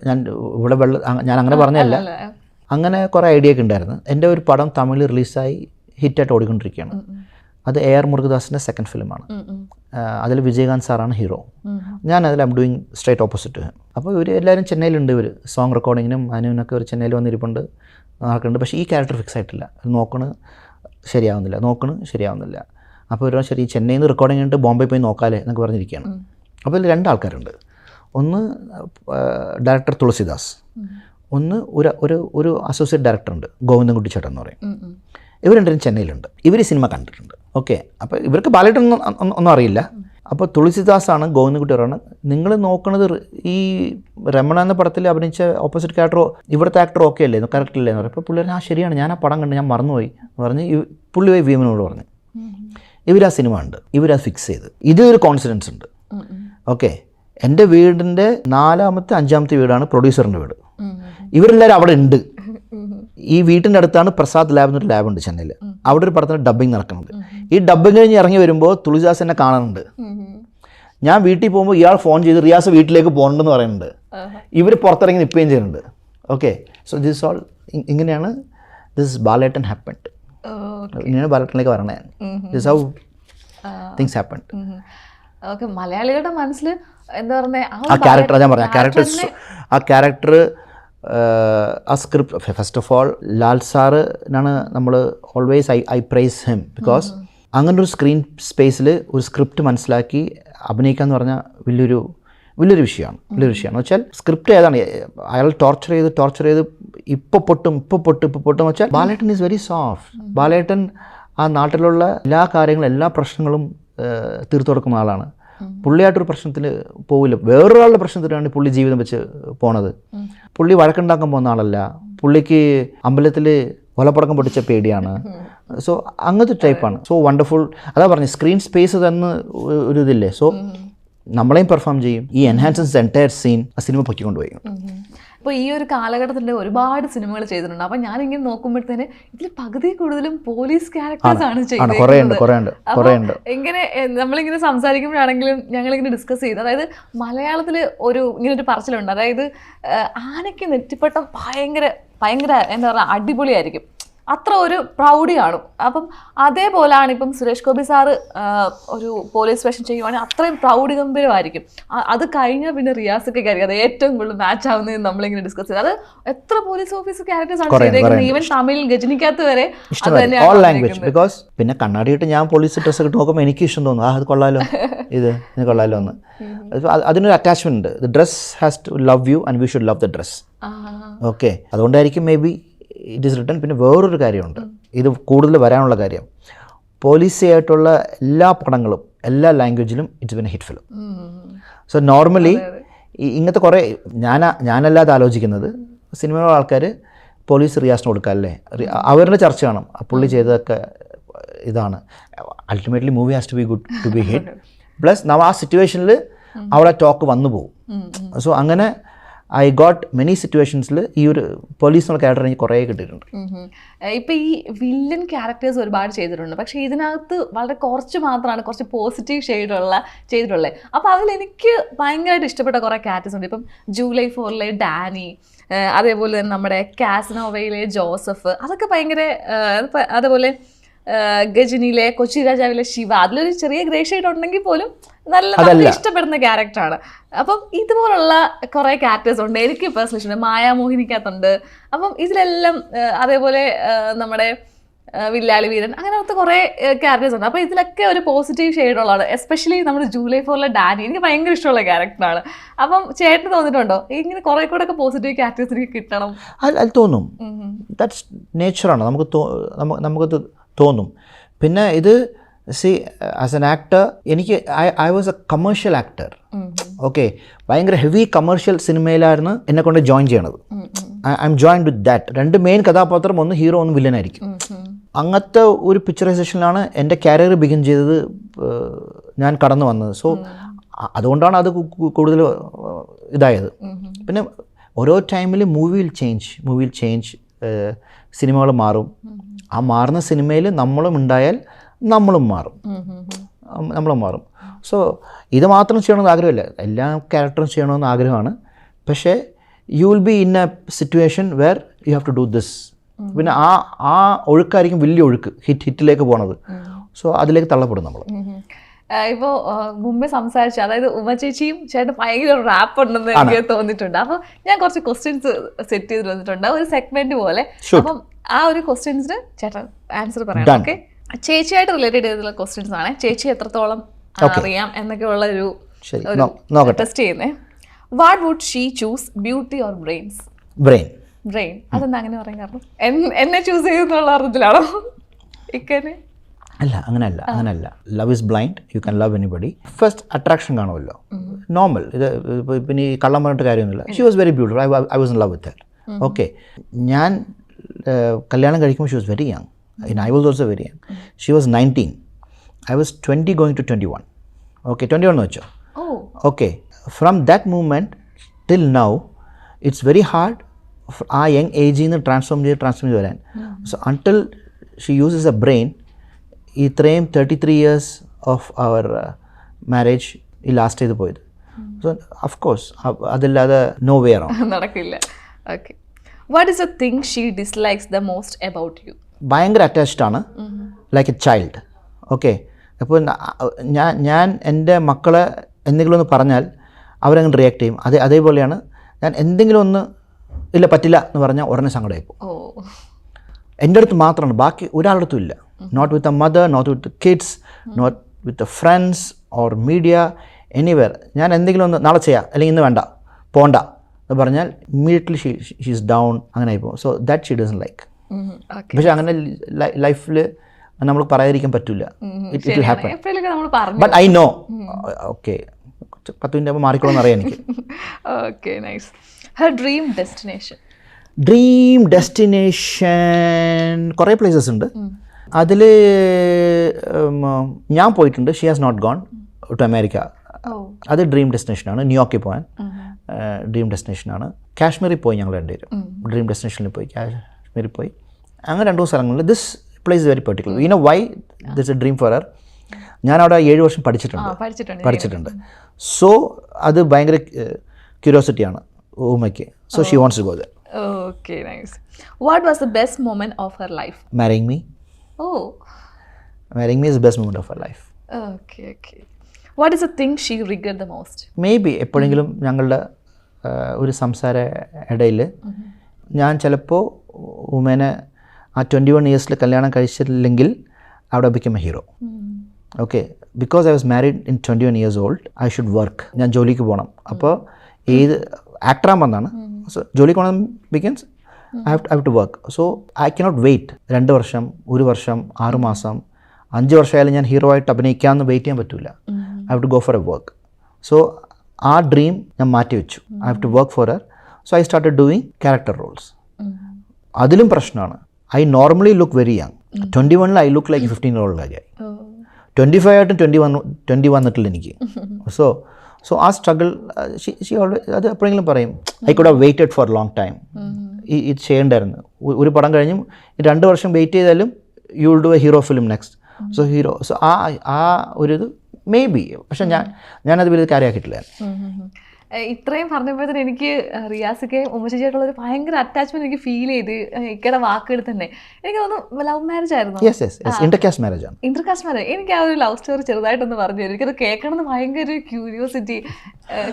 ഞാൻ ഇവിടെ ഞാൻ അങ്ങനെ പറഞ്ഞല്ല, അങ്ങനെ കുറേ ഐഡിയ ഒക്കെ ഉണ്ടായിരുന്നു. എൻ്റെ ഒരു പടം തമിഴിൽ റിലീസായി ഹിറ്റായിട്ട് ഓടിക്കൊണ്ടിരിക്കുകയാണ്. അത് AR മുരുകദാസിൻ്റെ സെക്കൻഡ് ഫിലിമാണ്. അതിൽ വിജയകാന്ത് സാറാണ് ഹീറോ. ഞാൻ അതിൽ ഐം ഡൂയിങ് സ്ട്രേറ്റ് ഓപ്പോസിറ്റ്. അപ്പോൾ ഇവർ എല്ലാവരും ചെന്നൈയിലുണ്ട്. ഇവർ സോങ് റെക്കോർഡിങ്ങിനും അനുവിനൊക്കെ ഒരു ചെന്നൈയിൽ വന്നിരിപ്പുണ്ട്, നടക്കുന്നുണ്ട്. പക്ഷേ ഈ ക്യാരക്ടർ ഫിക്സ് ആയിട്ടില്ല. ശരിയാവുന്നില്ല. അപ്പോൾ ഒരു ശരി ചെന്നൈയിൽ നിന്ന് റെക്കോർഡിങ് കഴിഞ്ഞിട്ട് ബോംബെ പോയി നോക്കാലേ എന്നൊക്കെ പറഞ്ഞിരിക്കുകയാണ്. അപ്പോൾ ഇതിൽ 2 ആൾക്കാരുണ്ട്. ഒന്ന് ഡയറക്ടർ തുളസിദാസ്, ഒന്ന് ഒരു അസോസിയേറ്റ് ഡയറക്ടറുണ്ട് ഗോവിന്ദൻകുട്ടി ചേട്ടൻ എന്ന് പറയും. ഇവർ 2 ചെന്നൈയിലുണ്ട്. ഇവർ ഈ സിനിമ കണ്ടിട്ടുണ്ട്. ഓക്കെ. അപ്പോൾ ഇവർക്ക് ബാലേട്ടൻ ഒന്നും അറിയില്ല. അപ്പോൾ തുളസിദാസാണ് ഗോവിന്ദൻകുട്ടി പറയുന്നത്, നിങ്ങൾ നോക്കുന്നത് ഈ രമണ എന്ന പടത്തിൽ അഭിനയിച്ച ഓപ്പോസിറ്റ് ക്യാരക്ടറോ ഇവിടുത്തെ ആക്ടർ ഓക്കെ അല്ലേ, കറക്റ്റ് അല്ലേ എന്ന് പറയും. അപ്പോൾ പുള്ളി പറഞ്ഞു ശരിയാണ്, ഞാൻ ആ പടം കണ്ട് ഞാൻ മറന്നുപോയി എന്ന് പറഞ്ഞ് പുള്ളി പോയി വിഎമ്മിനോട് പറഞ്ഞു. ഇവരാ സിനിമ ഉണ്ട്, ഇവരാ ഫിക്സ് ചെയ്ത്. ഇതൊരു കോൺഫിഡൻസ് ഉണ്ട്. ഓക്കെ. എൻ്റെ വീടിൻ്റെ 4ാമത്തെ 5ാമത്തെ വീടാണ് പ്രൊഡ്യൂസറിൻ്റെ വീട്. ഇവരെല്ലാവരും അവിടെ ഉണ്ട്. ഈ വീട്ടിൻ്റെ അടുത്താണ് പ്രസാദ് ലാബ് എന്നൊരു ലാബുണ്ട് ചെന്നൈയിൽ. അവിടെ ഒരു പടത്തിന് ഡബ്ബിങ് നടക്കുന്നുണ്ട്. ഈ ഡബ്ബിങ് കഴിഞ്ഞ് ഇറങ്ങി വരുമ്പോൾ തുളസിദാസ് എന്നെ കാണുന്നുണ്ട്. ഞാൻ വീട്ടിൽ പോകുമ്പോൾ ഇയാൾ ഫോൺ ചെയ്ത് റിയാസ് വീട്ടിലേക്ക് പോകണമെന്ന് പറയുന്നുണ്ട്. ഇവർ പുറത്തിറങ്ങി നിൽക്കുകയും ചെയ്യുന്നുണ്ട്. ഓക്കെ. സോ ദിസ് ഓൾ ഇങ്ങനെയാണ് ദിസ് ബാലേട്ടൻ ഹാപ്പൻഡ്. ഇങ്ങനെയാണ് ബാലേട്ടനിലേക്ക് വരണേ. This how things happened. Okay. മലയാളികളുടെ മനസ്സിൽ എന്താ പറയുക ആ ക്യാരക്ടർ ഞാൻ പറഞ്ഞു. ആ ക്യാരക്ടർ ആ script first of all Lal സാറിനാണ് നമ്മൾ always I praise him. Because അങ്ങനൊരു സ്ക്രീൻ സ്പേസിൽ ഒരു സ്ക്രിപ്റ്റ് മനസ്സിലാക്കി അഭിനയിക്കുക എന്ന് പറഞ്ഞാൽ വലിയൊരു വിഷയമാണ്. എന്ന് വെച്ചാൽ സ്ക്രിപ്റ്റ് ഏതാണ് അയാൾ ടോർച്ചർ ചെയ്ത് ഇപ്പോൾ പൊട്ടും വെച്ചാൽ ബാലേട്ടൻ ഈസ് വെരി സോഫ്റ്റ്. ബാലേട്ടൻ ആ നാട്ടിലുള്ള എല്ലാ കാര്യങ്ങളും എല്ലാ പ്രശ്നങ്ങളും തീർത്തു കൊടുക്കുന്ന ആളാണ്. പുള്ളിയായിട്ടൊരു പ്രശ്നത്തിൽ പോവില്ല, വേറൊരാളുടെ പ്രശ്നത്തിലാണ് പുള്ളി ജീവിതം വെച്ച് പോണത്. പുള്ളി വഴക്കുണ്ടാക്കാൻ പോകുന്ന ആളല്ല. പുള്ളിക്ക് അമ്പലത്തിൽ കൊലപ്പടക്കം പൊട്ടിച്ച പേടിയാണ്. സോ അങ്ങനത്തെ ടൈപ്പാണ്. So wonderful. അതാ പറഞ്ഞു സ്ക്രീൻ സ്പേസ് തന്നെ ഒരു ഇതില്ലേ. സോ നമ്മളെയും പെർഫോം ചെയ്യും. ഈ എൻഹാൻസസ് എൻറ്റയർ സീൻ ആ സിനിമ പൊക്കിക്കൊണ്ടുപോയി. ഇപ്പോൾ ഈ ഒരു കാലഘട്ടത്തിൻ്റെ ഒരുപാട് സിനിമകൾ ചെയ്തിട്ടുണ്ട്. അപ്പം ഞാനിങ്ങനെ നോക്കുമ്പോഴത്തേന് ഇതിൽ പകുതി കൂടുതലും പോലീസ് ക്യാരക്ടേഴ്സ് ആണ് കുറേയുണ്ട്. ഇങ്ങനെ നമ്മളിങ്ങനെ സംസാരിക്കുമ്പോഴാണെങ്കിലും ഞങ്ങളിങ്ങനെ ഡിസ്കസ് ചെയ്തു. അതായത് മലയാളത്തിൽ ഇങ്ങനെ ഒരു പറച്ചിലുണ്ട്, അതായത് ആനയ്ക്ക് നെറ്റിപ്പട്ടം ഭയങ്കര എന്താ പറയുക അടിപൊളിയായിരിക്കും, അത്ര ഒരു പ്രൗഡി കാണും. അപ്പം അതേപോലെയാണ് ഇപ്പം സുരേഷ് ഗോപി സാറ് ഒരു പോലീസ് വേഷം ചെയ്യുവാണെങ്കിൽ അത്രയും പ്രൗഡി ഗംഭീരമായിരിക്കും. അത് കഴിഞ്ഞാൽ പിന്നെ റിയാസൊക്കെ ആയിരിക്കും അത് ഏറ്റവും കൂടുതൽ മാച്ച് ആവുന്നതെന്ന് നമ്മളിങ്ങനെ ഡിസ്കസ് ചെയ്ത്. അത് എത്ര പോലീസ് ഓഫീസർ ക്യാരക്ടേഴ്സ് ആണ് ചെയ്തേക്കുന്നത്, ഈവൻ തമിഴ് ഗജനിക്കകത്ത് വരെ ഓൾ ലാംഗ്വേജ്. ബിക്കോസ് പിന്നെ കണ്ണാടിയിട്ട് ഞാൻ പോലീസ് ഡ്രസ്സ് ഇട്ട് നോക്കുമ്പോൾ എനിക്ക് ഇഷ്ടം തോന്നും, അത് കൊള്ളാലോ, ഇത് കൊള്ളാലോ എന്ന്. അതിനൊരു അറ്റാച്ച്മെന്റ് ഉണ്ട്. The dress has to love you and we should love the dress. Okay, അതുകൊണ്ടായിരിക്കും maybe it is written. പിന്നെ വേറൊരു കാര്യമുണ്ട്, ഇത് കൂടുതൽ വരാനുള്ള കാര്യം, പോലീസി ആയിട്ടുള്ള എല്ലാ പടങ്ങളും എല്ലാ ലാംഗ്വേജിലും it's been a hit film. So normally ഇങ്ങനത്തെ കുറേ ഞാനല്ലാതെ ആലോചിക്കുന്നത് സിനിമയിലുള്ള ആൾക്കാർ പോലീസ് റിയാസിന് കൊടുക്കാമല്ലേ, അവരുടെ ചർച്ച കാണും, പുള്ളി ചെയ്തതൊക്കെ ഇതാണ്. Ultimately movie has to be good to be hit. Plus നമ്മൾ ആ സിറ്റുവേഷനിൽ അവിടെ ടോക്ക് വന്നു പോകും. സോ അങ്ങനെ ഐ ഗോട്ട് മെനി സിറ്റുവേഷൻസിൽ ഈ ഒരു പോലീസ് എന്നുള്ള ക്യാരക്ടർ എനിക്ക് കുറേ കിട്ടിയിട്ടുണ്ട്. ഇപ്പം ഈ വില്ലൻ ക്യാരക്ടേഴ്സ് ഒരുപാട് ചെയ്തിട്ടുണ്ട്, പക്ഷേ ഇതിനകത്ത് വളരെ കുറച്ച് മാത്രമാണ് കുറച്ച് പോസിറ്റീവ് ചെയ്തിട്ടുള്ളത്. അപ്പോൾ അതിലെനിക്ക് ഭയങ്കരമായിട്ട് ഇഷ്ടപ്പെട്ട കുറേ ക്യാരക്ടേഴ്സ് ഉണ്ട്. ഇപ്പം ജൂലൈ 4 ഡാനി, അതേപോലെ തന്നെ നമ്മുടെ കാസനോവയിലെ ജോസഫ്, അതൊക്കെ ഭയങ്കര, അതേപോലെ ഗജനിയിലെ കൊച്ചി രാജാവിലെ ശിവ, അതിലൊരു ചെറിയ ഗ്രേ ഷെയ്ഡ് ഉണ്ടെങ്കിൽ പോലും നല്ല ഇഷ്ടപ്പെടുന്ന ക്യാരക്ടറാണ്. അപ്പം ഇതുപോലുള്ള കുറേ ക്യാരക്ടേഴ്സ് ഉണ്ട് എനിക്ക് പേഴ്സണലി ഇഷ്ടം. മായാമോഹിനിക്കകത്തുണ്ട്. അപ്പം ഇതിലെല്ലാം അതേപോലെ നമ്മുടെ വില്ലാളി വീരൻ, അങ്ങനത്തെ കുറേ ക്യാരക്ടേഴ്സ് ഉണ്ട്. അപ്പോൾ ഇതിലൊക്കെ ഒരു പോസിറ്റീവ് ഷെയ്ഡുള്ളതാണ്. എസ്പെഷ്യലി നമ്മുടെ ജൂലൈ 4 ഡാനി എനിക്ക് ഭയങ്കര ഇഷ്ടമുള്ള ക്യാരക്ടറാണ്. അപ്പം ചേട്ടന് തോന്നിയിട്ടുണ്ടോ ഇങ്ങനെ കുറേ കൂടെ ഒക്കെ പോസിറ്റീവ് ക്യാരക്ടേഴ്സ് എനിക്ക് കിട്ടണം? അത് തോന്നും, ദാറ്റ്സ് നേച്ചറാണ്, നമുക്ക് തോന്നും. പിന്നെ ഇത് സി ആസ് എൻ ആക്ടർ എനിക്ക് I was A commercial actor. Okay, ഭയങ്കര ഹെവി കമേഴ്ഷ്യൽ സിനിമയിലായിരുന്നു എന്നെ കൊണ്ട് ജോയിൻ ചെയ്യണത്. I M join with that. 2 main കഥാപാത്രം, ഒന്ന് ഹീറോ ഒന്ന് വില്ലനായിരിക്കും. അങ്ങനത്തെ ഒരു പിക്ചറൈസേഷനിലാണ് എൻ്റെ കരിയർ ബിഗിൻ ചെയ്തത്, ഞാൻ കടന്നു വന്നത്. സോ അതുകൊണ്ടാണ് അത് കൂടുതൽ ഇതായത്. പിന്നെ ഓരോ ടൈമിൽ മൂവിയിൽ ചേഞ്ച് സിനിമകൾ മാറും. ആ മാറുന്ന സിനിമയിൽ നമ്മളും ഉണ്ടായാൽ നമ്മളും മാറും. സോ ഇത് മാത്രം ചെയ്യണമെന്ന് ആഗ്രഹമില്ല, എല്ലാ ക്യാരക്ടറും ചെയ്യണമെന്ന് ആഗ്രഹമാണ്. പക്ഷേ you will be in a situation where you have to do this. പിന്നെ ആ ഒഴുക്കായിരിക്കും വലിയ ഒഴുക്ക്, ഹിറ്റിലേക്ക് പോണത്. സോ അതിലേക്ക് തള്ളപ്പെടും നമ്മൾ. ഇപ്പോൾ മുമ്പേ സംസാരിച്ചു, അതായത് ഉമ ചേച്ചിയും ചേട്ടൻ ഭയങ്കര റാപ്പ് ഉണ്ടെന്ന് എനിക്ക് തോന്നിയിട്ടുണ്ട്. അപ്പോൾ ഞാൻ കുറച്ച് ക്വസ്റ്റ്യൻസ് സെറ്റ് ചെയ്ത് വന്നിട്ടുണ്ട്, ഒരു സെഗ്മെന്റ് പോലെ. അപ്പം ആ ഒരു ക്വസ്റ്റ്യൻസിന് ചേട്ടൻ ആൻസർ പറയണം. ഓക്കെ, ചേച്ചിയായിട്ട് റിലേറ്റഡ് ചെയ്തിട്ടുള്ള ക്വസ്റ്റ്യൻസ് ആണ്. ചേച്ചി എത്രത്തോളം അറിയാം എന്നൊക്കെ ഉള്ള ഒരു ടെസ്റ്റ് ചെയ്യുന്നേ. What would she choose, beauty or brains? Brain. അതെന്താ അങ്ങനെ പറയാൻ കാരണം? എന്നെ ചൂസ് ചെയ്യുന്നുള്ള അർത്ഥത്തിലാണോ? ഇക്കനെ അല്ല, അങ്ങനെയല്ല. Love is blind, you can love anybody. First attraction കാണുമല്ലോ, നോർമൽ. ഇത് പിന്നെ ഈ കള്ളം പറഞ്ഞിട്ട് കാര്യമൊന്നുമില്ല. She was very beautiful, I was in love with her. Okay, ഞാൻ കല്യാണം കഴിക്കുമ്പോൾ she was very young, I was also very young. She was 19, I was 20 going to 21. Okay, 21 എന്ന് വെച്ചോ. Okay, from that moment till now it's very hard ആ young ഏജിൽ നിന്ന് transform ചെയ്ത് വരാൻ. So until she uses a brain, ഇത്രയും 33 years of our marriage ഈ last ചെയ്ത് പോയത്. സോ ഓഫ് കോഴ്സ് അതില്ലാതെ നോ വേ അറൗണ്ട് നടക്കില്ല. Okay, what is a thing she dislikes the most about you? ഭയങ്കര അറ്റാച്ച്ഡ് ആണ്, ലൈക്ക് എ ചൈൽഡ്. ഓക്കെ, അപ്പോൾ ഞാൻ എൻ്റെ മക്കളെ എന്തെങ്കിലും ഒന്ന് പറഞ്ഞാൽ അവരങ്ങനെ റിയാക്ട് ചെയ്യും. അതേപോലെയാണ് ഞാൻ എന്തെങ്കിലും ഒന്ന് ഇല്ല പറ്റില്ല എന്ന് പറഞ്ഞാൽ ഉടനെ സങ്കടമായി പോകും. എൻ്റെ അടുത്ത് മാത്രമാണ്, ബാക്കി ഒരാളുടെ അടുത്തും ഇല്ല. Not with a mother, not with kids, not with a friends or media, anywhere. ഞാൻ എന്തെങ്കിലും ഒന്ന് നാളെ ചെയ്യാം അല്ലെങ്കിൽ ഇന്ന് വേണ്ട പോണ്ട എന്ന് പറഞ്ഞാൽ ഇമ്മീഡിയറ്റ്ലി ഷീ ഈസ് ഡൗൺ, അങ്ങനെ ആയിപ്പോകും. So that she doesn't like. പക്ഷെ അങ്ങനെ ലൈഫിൽ നമ്മൾ പറയാതിരിക്കാൻ പറ്റില്ല. It will happen, but I know. Okay, 10 minute ആകുമ്പോൾ മാറിക്കോളെന്ന് അറിയാം എനിക്ക്. Okay, nice. Her dream destination കുറേ പ്ലേസസ് ഉണ്ട്. അതിൽ ഞാൻ പോയിട്ടുണ്ട്. She has not gone to America. അത് ഡ്രീം ഡെസ്റ്റിനേഷനാണ്. ന്യൂയോർക്കിൽ പോകാൻ ഡ്രീം ഡെസ്റ്റിനേഷനാണ്. കാശ്മീരിൽ പോയി ഞങ്ങൾ രണ്ടുപേരും. ഡ്രീം ഡെസ്റ്റിനേഷനിൽ പോയി, കാശ്മീരിൽ പോയി. അങ്ങനെ 2 സ്ഥലങ്ങളിൽ. This place very particular. You know why this A dream for her? ഞാൻ അവിടെ 7 വർഷം പഠിച്ചിട്ടുണ്ട്. സോ അത് ഭയങ്കര ക്യൂരിയോസിറ്റിയാണ് ഉമ്മയ്ക്ക്. So she wants to go there. Okay, nice. What was the best moment of her life? Marrying me. Oh. Marrying me is the best moment of her life. Okay. What is the thing she regret the most? Maybe എപ്പോഴെങ്കിലും ഞങ്ങളുടെ ഒരു സംസാര ഇടയിൽ ഞാൻ ചിലപ്പോൾ ഉമ്മേനെ ആ 21 ഇയേഴ്സിൽ കല്യാണം കഴിച്ചില്ലെങ്കിൽ I would have become a hero. Okay, because I was married in 21 years old, I should work. ഞാൻ ജോലിക്ക് പോകണം. അപ്പോൾ ഏത് ആക്ടറാകുമ്പോഴാണ് ജോലിക്ക് പോകണം ബിക്കൻസ് I have to work. So I cannot wait 2 വർഷം, 1 വർഷം, 6 മാസം, 5 വർഷമായാലും ഞാൻ ഹീറോ ആയിട്ട് അഭിനയിക്കാമെന്ന് വെയിറ്റ് ചെയ്യാൻ പറ്റില്ല. I have to go for a work. So ആ ഡ്രീം ഞാൻ മാറ്റി വെച്ചു. I have to work for her. So I started doing character roles. അതിലും പ്രശ്നമാണ്. I normally look very young. 21 I look like a 15-year-old guy. 25 ആയിട്ടും 20 വന്നിട്ടില്ല എനിക്ക്. So ആ സ്ട്രഗിൾ ഷീ ഓൾവേസ് അത് എപ്പോഴെങ്കിലും പറയും I could have waited for long time. ഇത് ചെയ്യേണ്ടായിരുന്നു. ഒരു പടം കഴിഞ്ഞും 2 വർഷം വെയിറ്റ് ചെയ്താലും you will do A hero film next. So ആ ഒരു ഇത് മേ ബി. പക്ഷെ ഞാനത് വലിയ കാര്യമാക്കിയിട്ടില്ല. ഇത്രയും പറഞ്ഞപ്പോഴത്തേന് എനിക്ക് റിയാസിക്കയും ഉമ്മച്ചേച്ചിയായിട്ടുള്ള ഒരു ഭയങ്കര അറ്റാച്ച്മെന്റ് എനിക്ക് ഫീൽ ചെയ്ത് ഇക്കയുടെ വാക്കുകൾ തന്നെ. എനിക്ക് തോന്നുന്നു ലവ് മാരേജ് ആയിരുന്നു. ഇന്റർകാസ്റ്റ് മാരേജ് ആണ്. Intercaste marriage. എനിക്ക് ആ ഒരു ലവ് സ്റ്റോറി ചെറുതായിട്ടൊന്ന് പറഞ്ഞു തരും. എനിക്കത് കേൾക്കണമെന്ന് ഭയങ്കര ഒരു ക്യൂരിയോസിറ്റി.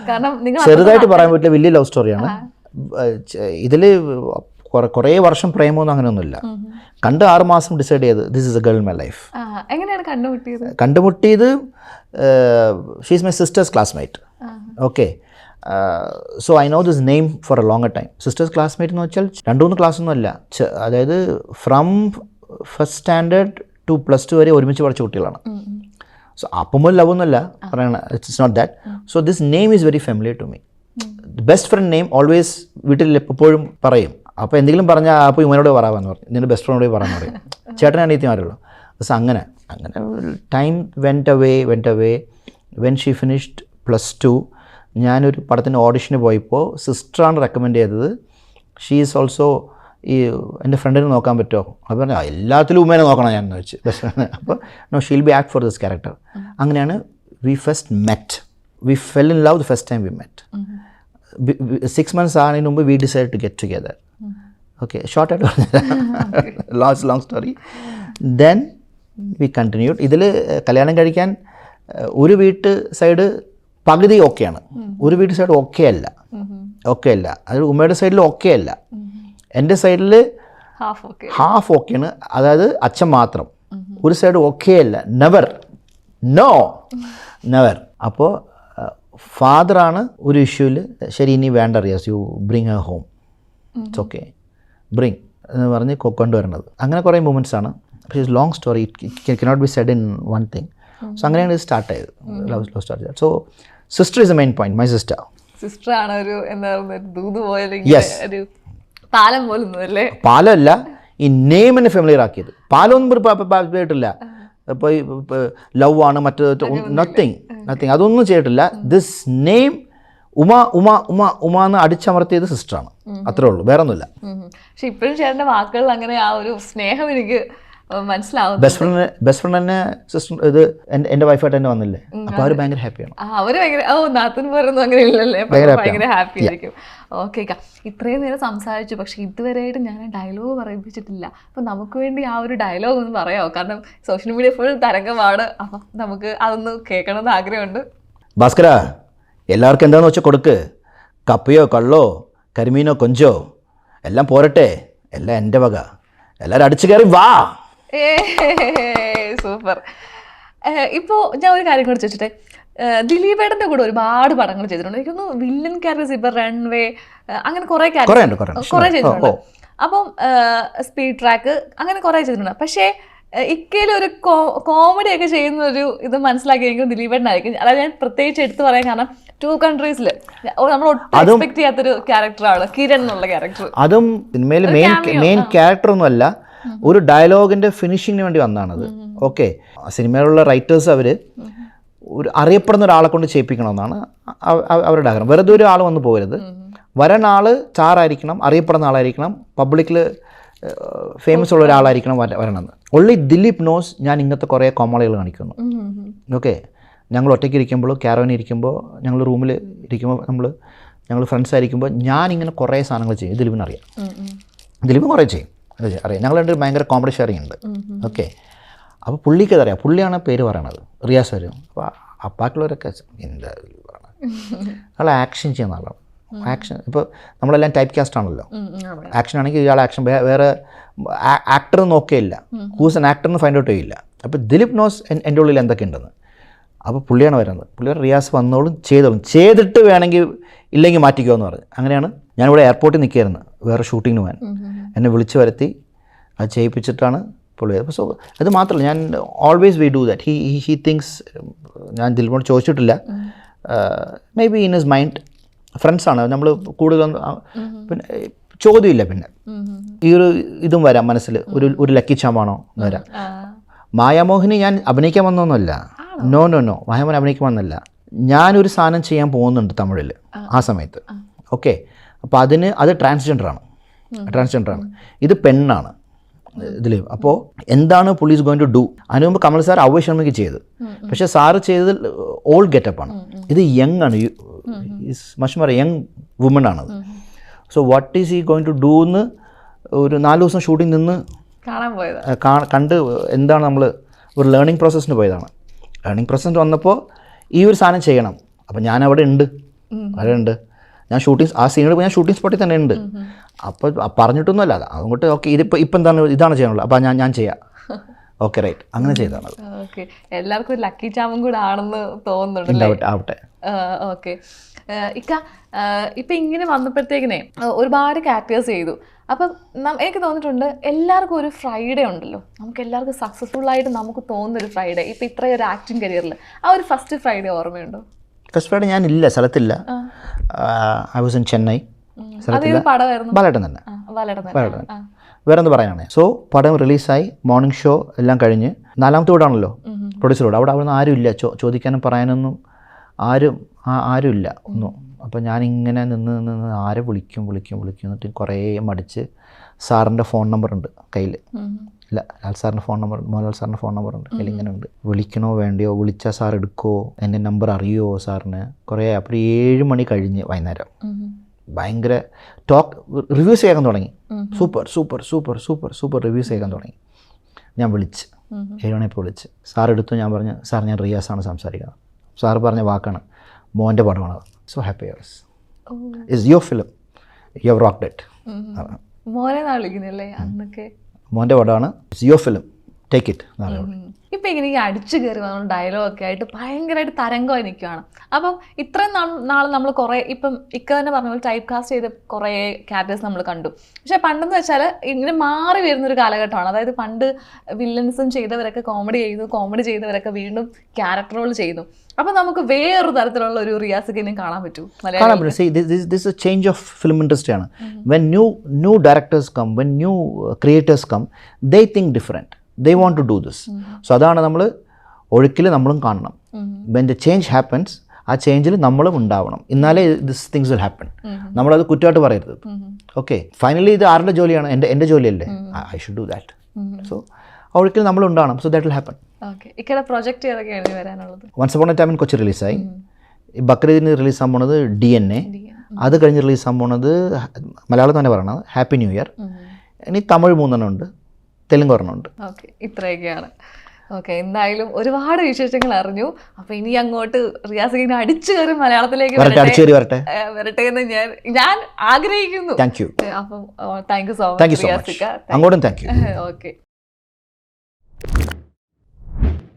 കാരണം നിങ്ങൾ ചെറുതായിട്ട് പറയാൻ പറ്റില്ല, വലിയ ലവ് സ്റ്റോറിയാണ്. ഇതിൽ കുറേ വർഷം പ്രേമമൊന്നും അങ്ങനെയൊന്നുമില്ല. കണ്ട് 6 മാസം ഡിസൈഡ് ചെയ്ത് this is a girl in my life. എങ്ങനെയാണ് കണ്ടുമുട്ടിയത്? She is my sister's classmate. Okay. So I know this name for a longer time. Sister's classmate എന്ന് വെച്ചാൽ 2-3 ക്ലാസ്സൊന്നും അല്ല. അതായത് ഫ്രം ഫസ്റ്റ് സ്റ്റാൻഡേർഡ് ടു +2 വരെ ഒരുമിച്ച് പഠിച്ച കുട്ടികളാണ്. സോ അപ്പം ലവ് ഒന്നുമല്ല പറയണ. It's not that. So this name is very familiar to me. Best friend name always വീട്ടിൽ എപ്പോഴും പറയും. അപ്പോൾ എന്തെങ്കിലും പറഞ്ഞാൽ അപ്പോൾ ഇവനോട് പറയാമെന്ന് പറയും, നിൻ്റെ ബെസ്റ്റ് ഫ്രണ്ടോട് പറയാമെന്ന് പറയും. ചേട്ടനെ അനിയത്തിമാരുള്ളൂ. സോ അങ്ങനെ time went away. When she finished +2 ഞാനൊരു പടത്തിൻ്റെ ഓഡിഷന് പോയപ്പോൾ സിസ്റ്ററാണ് റെക്കമെൻഡ് ചെയ്തത്. ഷീ ഈസ് ഓൾസോ ഈ എൻ്റെ ഫ്രണ്ടിനെ നോക്കാൻ പറ്റുമോ? അപ്പോൾ പറഞ്ഞു എല്ലാത്തിലും ഉമ്മേനെ നോക്കണം ഞാൻ എന്ന് വെച്ച് ബെസ്റ്റ് ഫ്രണ്ട്. അപ്പോൾ no she'll be act for this character. അങ്ങനെയാണ് we first met. We fell in love the first time we met. 6 months ആണതിന് മുമ്പ് we decide to get together. Okay, ഷോർട്ടായിട്ട് പറഞ്ഞാൽ long story. Then we continued. ഇതിൽ കല്യാണം കഴിക്കാൻ ഒരു വീട്ട് സൈഡ് പകുതി ഓക്കെയാണ്, ഒരു വീട്ട് സൈഡ് ഓക്കെ അല്ല. അത് ഉമ്മയുടെ സൈഡിൽ ഓക്കെ അല്ല, എൻ്റെ സൈഡിൽ ഹാഫ് ഓക്കെയാണ്. അതായത് അച്ഛൻ മാത്രം. ഒരു സൈഡ് ഓക്കെ അല്ല. നെവർ. അപ്പോൾ ഫാദറാണ് ഒരു ഇഷ്യൂവിൽ ശരി ഇനി വേണ്ട Riyas, you bring her home, it's okay, bring എന്ന് പറഞ്ഞ് കൊണ്ടുവരണത്. അങ്ങനെ കുറേ മൂമെൻറ്റ്സ് ആണ്. പക്ഷേ long story, it cannot be said in one thing. So അങ്ങനെയാണ് ഇത് സ്റ്റാർട്ട് ചെയ്തത്, ലവ് സ്റ്റാർട്ട് ചെയ്തത്. So sister is a main point. My സിസ്റ്ററാണ് ഒരു എന്താ പറയുക ദൂത് പോലെ ഒരു പാലം പോലൊന്നുമല്ലേ? പാലമല്ല, ഈ നെയിമിനെ ഫെമിലിയർ ആക്കിയത്. പാലമൊന്നും ആയിട്ടില്ല. ഇപ്പോൾ ലവ് ആണ് മറ്റേ നത്തിങ് അതൊന്നും ചെയ്തിട്ടില്ല. ദിസ് നെയിം ഉമ എന്ന് അടിച്ചമർത്തിയത് സിസ്റ്ററാണ്. അത്രേ ഉള്ളൂ, വേറെ ഒന്നുമില്ല. പക്ഷെ ഇപ്പോഴും ചേട്ടൻ്റെ വാക്കുകളിൽ അങ്ങനെ ആ ഒരു സ്നേഹം എനിക്ക് മനസ്സിലാവും. ബെസ്റ്റ് ഫ്രണ്ട് തന്നെ സിസ്റ്റർ ഇത് എൻ്റെ വൈഫായിട്ട് തന്നെ വന്നില്ലേ, അപ്പോൾ അവർ ഭയങ്കര ഹാപ്പിയാണ്. അവര് ഭയങ്കര നാത്തൻ പോരൊന്നും അങ്ങനെ ഇല്ലല്ലേ, ഭയങ്കര ഹാപ്പി ആയിരിക്കും. ഓക്കെ, ഇത്രയും നേരം സംസാരിച്ചു, പക്ഷെ ഇതുവരെയായിട്ട് ഞാൻ ഡയലോഗ് പറയിപ്പിച്ചിട്ടില്ല. അപ്പം നമുക്ക് വേണ്ടി ആ ഒരു ഡയലോഗ് ഒന്ന് പറയാമോ? കാരണം സോഷ്യൽ മീഡിയ ഫുൾ തരംഗമാണ്. അപ്പം നമുക്ക് അതൊന്ന് കേൾക്കണമെന്ന് ആഗ്രഹമുണ്ട്. ഭാസ്കര, എല്ലാവർക്കും എന്താണെന്ന് വെച്ചാൽ കൊടുക്ക്. കപ്പയോ കള്ളോ കരിമീനോ കൊഞ്ചോ എല്ലാം പോരട്ടെ, എല്ലാം എൻ്റെ വക. എല്ലാവരും അടിച്ചു കയറി വാ. സൂപ്പർ. ഇപ്പോൾ ഞാൻ ഒരു കാര്യം കൂടെ ചോദിച്ചിട്ടെ, ദിലീപേട്ടൻ്റെ കൂടെ ഒരുപാട് പടങ്ങൾ ചെയ്തിട്ടുണ്ട്. എനിക്കൊന്ന് വില്ലൻ ക്യാരക്ടേഴ്സ്, ഇപ്പം റൺവേ, അങ്ങനെ കുറേ കുറേ ചെയ്തിട്ടുണ്ട്. അപ്പം സ്പീഡ് ട്രാക്ക് അങ്ങനെ കുറേ ചെയ്തിട്ടുണ്ട്. പക്ഷേ ഇക്കയിൽ ഒരു കോമഡി ഒക്കെ ചെയ്യുന്ന ഒരു ഇത് മനസ്സിലാക്കിയെങ്കിലും ദിലീപേട്ടനായിരിക്കും. അതായത് ഞാൻ പ്രത്യേകിച്ച് എടുത്തു പറയാൻ കാരണം 2 countries നമ്മൾ ഒട്ടും എക്സ്പെക്ട് ചെയ്യാത്തൊരു ക്യാരക്ടറാണ് കിരൺ എന്നുള്ള ക്യാരക്ടർ. അതും സിനിമയിൽ മെയിൻ ക്യാരക്ടറൊന്നും അല്ല, ഒരു ഡയലോഗിൻ്റെ ഫിനിഷിങ്ങിന് വേണ്ടി വന്നതാണത്. ഓക്കെ, സിനിമയിലുള്ള റൈറ്റേഴ്സ് അവർ ഒരു അറിയപ്പെടുന്ന ഒരാളെ കൊണ്ട് ചെയ്യിപ്പിക്കണമെന്നാണ് അവരുടെ ആഗ്രഹം. വെറുതെ ഒരു ആൾ വന്ന് പോകരുത്. വരണ ആൾ സ്റ്റാറായിരിക്കണം, അറിയപ്പെടുന്ന ആളായിരിക്കണം, പബ്ലിക്കിൽ ഫേമസ് ഉള്ള ഒരാളായിരിക്കണം വരണമെന്ന്. ഓൺലി ദിലീപ് നോസ് ഞാൻ ഇങ്ങനത്തെ കുറേ കോമഡികൾ കാണിക്കുന്നു. ഓക്കെ, ഞങ്ങൾ ഒറ്റയ്ക്ക് ഇരിക്കുമ്പോൾ, ക്യാരവനിൽ ഇരിക്കുമ്പോൾ, ഞങ്ങൾ റൂമിൽ ഇരിക്കുമ്പോൾ, ഞങ്ങൾ ഫ്രണ്ട്സ് ആയിരിക്കുമ്പോൾ ഞാനിങ്ങനെ കുറേ സാധനങ്ങൾ ചെയ്യും. ദിലീപിനറിയാം, ദിലീപ് കുറേ ചെയ്യും, അറിയാം. ഞങ്ങൾ രണ്ട് ഭയങ്കര കോമഡി ഷെയറിങ് ഉണ്ട്. ഓക്കെ, അപ്പോൾ പുള്ളിക്ക് അതറിയാം, പുള്ളിയാണ് പേര് പറയണത്, റിയാസ് വരും. അപ്പോൾ ബാക്കിയുള്ളവരൊക്കെ എന്താ പറയണത്, അയാൾ ആക്ഷൻ ചെയ്യുന്ന ആളാണ്. ആക്ഷൻ ഇപ്പോൾ നമ്മളെല്ലാം ടൈപ്പ് കാസ്റ്റ് ആണല്ലോ. ആക്ഷൻ ആണെങ്കിൽ ഇയാൾ ആക്ഷൻ, വേറെ ആക്ടർ നോക്കുകയില്ല, ഹൂസ് ആൻ ആക്ടറിന് ഫൈൻഡ് ഔട്ട് ചെയ്യില്ല. അപ്പോൾ ദിലീപ് നോസ് എൻ്റെ ഉള്ളിൽ എന്തൊക്കെ ഉണ്ടെന്ന്. അപ്പോൾ പുള്ളിയാണ് വരുന്നത്. പുള്ളിയുടെ റിയാസ് വന്നോളും ചെയ്തോളും, ചെയ്തിട്ട് വേണമെങ്കിൽ ഇല്ലെങ്കിൽ മാറ്റിക്കോ എന്ന് പറഞ്ഞു. അങ്ങനെയാണ് ഞാനിവിടെ എയർപോർട്ടിൽ നിൽക്കുകയായിരുന്നു വേറെ ഷൂട്ടിങ്ങിന് പോകാൻ. എന്നെ വിളിച്ചു വരുത്തി അത് ചെയ്യിപ്പിച്ചിട്ടാണ് പുള്ളി. സോ അത് മാത്രമല്ല, ഞാൻ always we do that. He thinks, ഞാൻ ദിലീപിനോട് ചോദിച്ചിട്ടില്ല, maybe in his mind. ഫ്രണ്ട്സാണ് നമ്മൾ കൂടുതൽ, പിന്നെ ചോദ്യമില്ല. പിന്നെ ഈ ഒരു ഇതും വരാം മനസ്സിൽ, ഒരു ലക്കി ചാമാണോ എന്ന് വരാം. മായാമോഹിനി ഞാൻ അഭിനയിക്കാൻ വന്നൊന്നുമല്ല. നോ, മായാമോഹൻ അഭിനയിക്കാൻ വന്നല്ല. ഞാനൊരു സാധനം ചെയ്യാൻ പോകുന്നുണ്ട് തമിഴിൽ ആ സമയത്ത്. ഓക്കെ, അപ്പോൾ അത് ട്രാൻസ്ജെൻഡറാണ്. ഇത് പെണ്ണാണ് ദിലീപ്. അപ്പോൾ എന്താണ് പോലീസ് ഗോയിങ് ടു ഡു? അതിന് മുമ്പ് കമൽ സാർ അവ്വ ശർമ്മയ്ക്ക് ചെയ്ത്, പക്ഷേ സാറ് ചെയ്തത് ഓൾഡ് ഗെറ്റപ്പാണ്. ഇത് യങ് ആണ്, മച്ച് മോർ യങ് വുമൺ ആണത്. So what is he going to do എന്ന് ഒരു 4 ദിവസം ഷൂട്ടിംഗ് നിന്ന് കണ്ട് എന്താണ് നമ്മൾ ഒരു ലേണിംഗ് പ്രോസസ്സിന് പോയതാണ്. ലേണിംഗ് പ്രോസസ്സിന് വന്നപ്പോൾ ഈ ഒരു സാധനം ചെയ്യണം. അപ്പം ഞാൻ അവിടെ ഉണ്ട്. ഞാൻ ആ സീനോട് ഞാൻ ഷൂട്ടിംഗ് സ്പോട്ടിൽ തന്നെ ഉണ്ട്. അപ്പോൾ പറഞ്ഞിട്ടൊന്നുമല്ല, അതുകൊണ്ട് ഓക്കെ ഇപ്പം ഇതാണ് ചെയ്യാനുള്ളത്, അപ്പോൾ ഞാൻ ചെയ്യാം. ഓക്കെ, റൈറ്റ്, അങ്ങനെ ചെയ്താണത്. ഓക്കെ, എല്ലാവർക്കും ഒരു ലക്കി ചാമും കൂടെ ആണെന്ന് തോന്നുന്നുണ്ട്. ആവട്ടെ. ഓക്കെ, ഇക്ക ഇപ്പം ഇങ്ങനെ വന്നപ്പോഴത്തേക്കിനെ ഒരുപാട് ക്യാരക്ടേഴ്സ് ചെയ്തു. അപ്പം എനിക്ക് തോന്നിയിട്ടുണ്ട് എല്ലാവർക്കും ഒരു ഫ്രൈഡേ ഉണ്ടല്ലോ, നമുക്ക് എല്ലാവർക്കും സക്സസ്ഫുള്ളായിട്ട് നമുക്ക് തോന്നുന്നൊരു ഫ്രൈഡേ. ഇപ്പം ഇത്രയും ഒരു ആക്ടിങ് കരിയറിൽ ആ ഒരു ഫസ്റ്റ് ഫ്രൈഡേ ഓർമ്മയുണ്ടോ? ഫസ്റ്റ് ഫ്രൈഡേ ഞാനില്ല, സ്ഥലത്തില്ല. I was in Chennai. Balettan തന്നെ. വേറെ എന്ത് പറയാനാണ്. സോ പടം റിലീസായി, മോർണിംഗ് ഷോ എല്ലാം കഴിഞ്ഞ് 4ാമത്തെ വീടാണല്ലോ പ്രൊഡ്യൂസറോട്. അവിടെ നിന്ന് ആരും ഇല്ല, ചോദിക്കാനും പറയാനൊന്നും ആരുമില്ല ഒന്നും. അപ്പോൾ ഞാനിങ്ങനെ നിന്ന് ആരെ വിളിക്കും എന്നിട്ട് കുറേ മടിച്ച് സാറിൻ്റെ ഫോൺ നമ്പർ ഉണ്ട് കയ്യിൽ. ഇല്ല, ലാൽ സാറിൻ്റെ ഫോൺ നമ്പർ, മോഹൻലാൽ സാറിൻ്റെ ഫോൺ നമ്പർ ഉണ്ട് കയ്യിൽ. ഇങ്ങനെ ഉണ്ട്, വിളിക്കണോ വേണ്ടയോ, വിളിച്ചാൽ സാർ എടുക്കുമോ, എൻ്റെ നമ്പർ അറിയുമോ സാറിന്. കുറേ അപ്പോൾ 7 മണി കഴിഞ്ഞ് വൈകുന്നേരം ഭയങ്കര റിവ്യൂസ് കേൾക്കാൻ തുടങ്ങി. സൂപ്പർ റിവ്യൂസ് കേൾക്കാൻ തുടങ്ങി. ഞാൻ വിളിച്ച് 7 മണിയപ്പോൾ വിളിച്ച് സാർ എടുത്തു. ഞാൻ പറഞ്ഞു, സാർ ഞാൻ റിയാസാണ് സംസാരിക്കുന്നത്. സാർ പറഞ്ഞ വാക്കാണ്, മോൻ്റെ പടമാണ്. So happy yours, it's your film, you have rocked it. മോൻ്റെ പടമാണ്, it's your film, take it. ഇപ്പം ഇങ്ങനെ ഈ അടിച്ചു കയറി വന്ന ഡയലോഗൊക്കെ ആയിട്ട് ഭയങ്കരമായിട്ട് തരംഗമായി നിൽക്കുകയാണ്. അപ്പം ഇത്രയും നാൾ നമ്മൾ കുറേ, ഇപ്പം ഇക്ക തന്നെ പറഞ്ഞ പോലെ ടൈപ്പ് കാസ്റ്റ് ചെയ്ത കുറേ ക്യാരക്ടേഴ്സ് നമ്മൾ കണ്ടു. പക്ഷേ പണ്ടെന്ന് വെച്ചാൽ ഇങ്ങനെ മാറി വരുന്നൊരു കാലഘട്ടമാണ്. അതായത് പണ്ട് വില്ലൻസും ചെയ്തവരൊക്കെ കോമഡി ചെയ്തവരൊക്കെ വീണ്ടും ക്യാരക്ടർ റോൾ ചെയ്യുന്നു. അപ്പം നമുക്ക് വേറൊരു തരത്തിലുള്ള ഒരു റിയാസിനെ കാണാൻ പറ്റും. This is a change of film industry ആണ്. When new directors come, when new creators come, they think different. They want to do this. So അതാണ് നമ്മൾ ഒഴുക്കിൽ നമ്മളും കാണണം. When the change happens, ആ ചേഞ്ചിൽ നമ്മളും ഉണ്ടാവണം, എന്നാലേ ദിസ് തിങ്സ് വിൽ ഹാപ്പൻ. നമ്മളത് കുറ്റമായിട്ട് പറയരുത്. ഓക്കെ, ഫൈനലി ഇത് ആരുടെ ജോലിയാണ്? എൻ്റെ ജോലിയല്ലേ. I should do that. So ഒഴുക്കിൽ നമ്മൾ ഉണ്ടാവണം. So that will happen. Once upon a time in Kochi റിലീസായി. ബക്രീദിന് റിലീസാകാൻ പോണത് DNA. അത് കഴിഞ്ഞ് റിലീസാകാൻ പോണത് മലയാളം തന്നെ പറയണത് ഹാപ്പി ന്യൂ ഇയർ. ഇനി തമിഴ് 3 ഉണ്ട്, തെലുങ്ക് 1 ഉണ്ട്. ഓക്കെ, ഇത്രയൊക്കെയാണ്. ഓക്കെ, എന്തായാലും ഒരുപാട് വിശേഷങ്ങൾ അറിഞ്ഞു. അപ്പൊ ഇനി അങ്ങോട്ട് റിയാസ് ഇങ്ങനെ അടിച്ചു കയറി മലയാളത്തിലേക്ക് വരട്ടെ എന്ന് ഞാൻ ആഗ്രഹിക്കുന്നു. Thank you. അപ്പം താങ്ക് യു സോ മച്ച് റിയാസിക്ക. അങ്ങോട്ടും താങ്ക് യു. ഓക്കെ.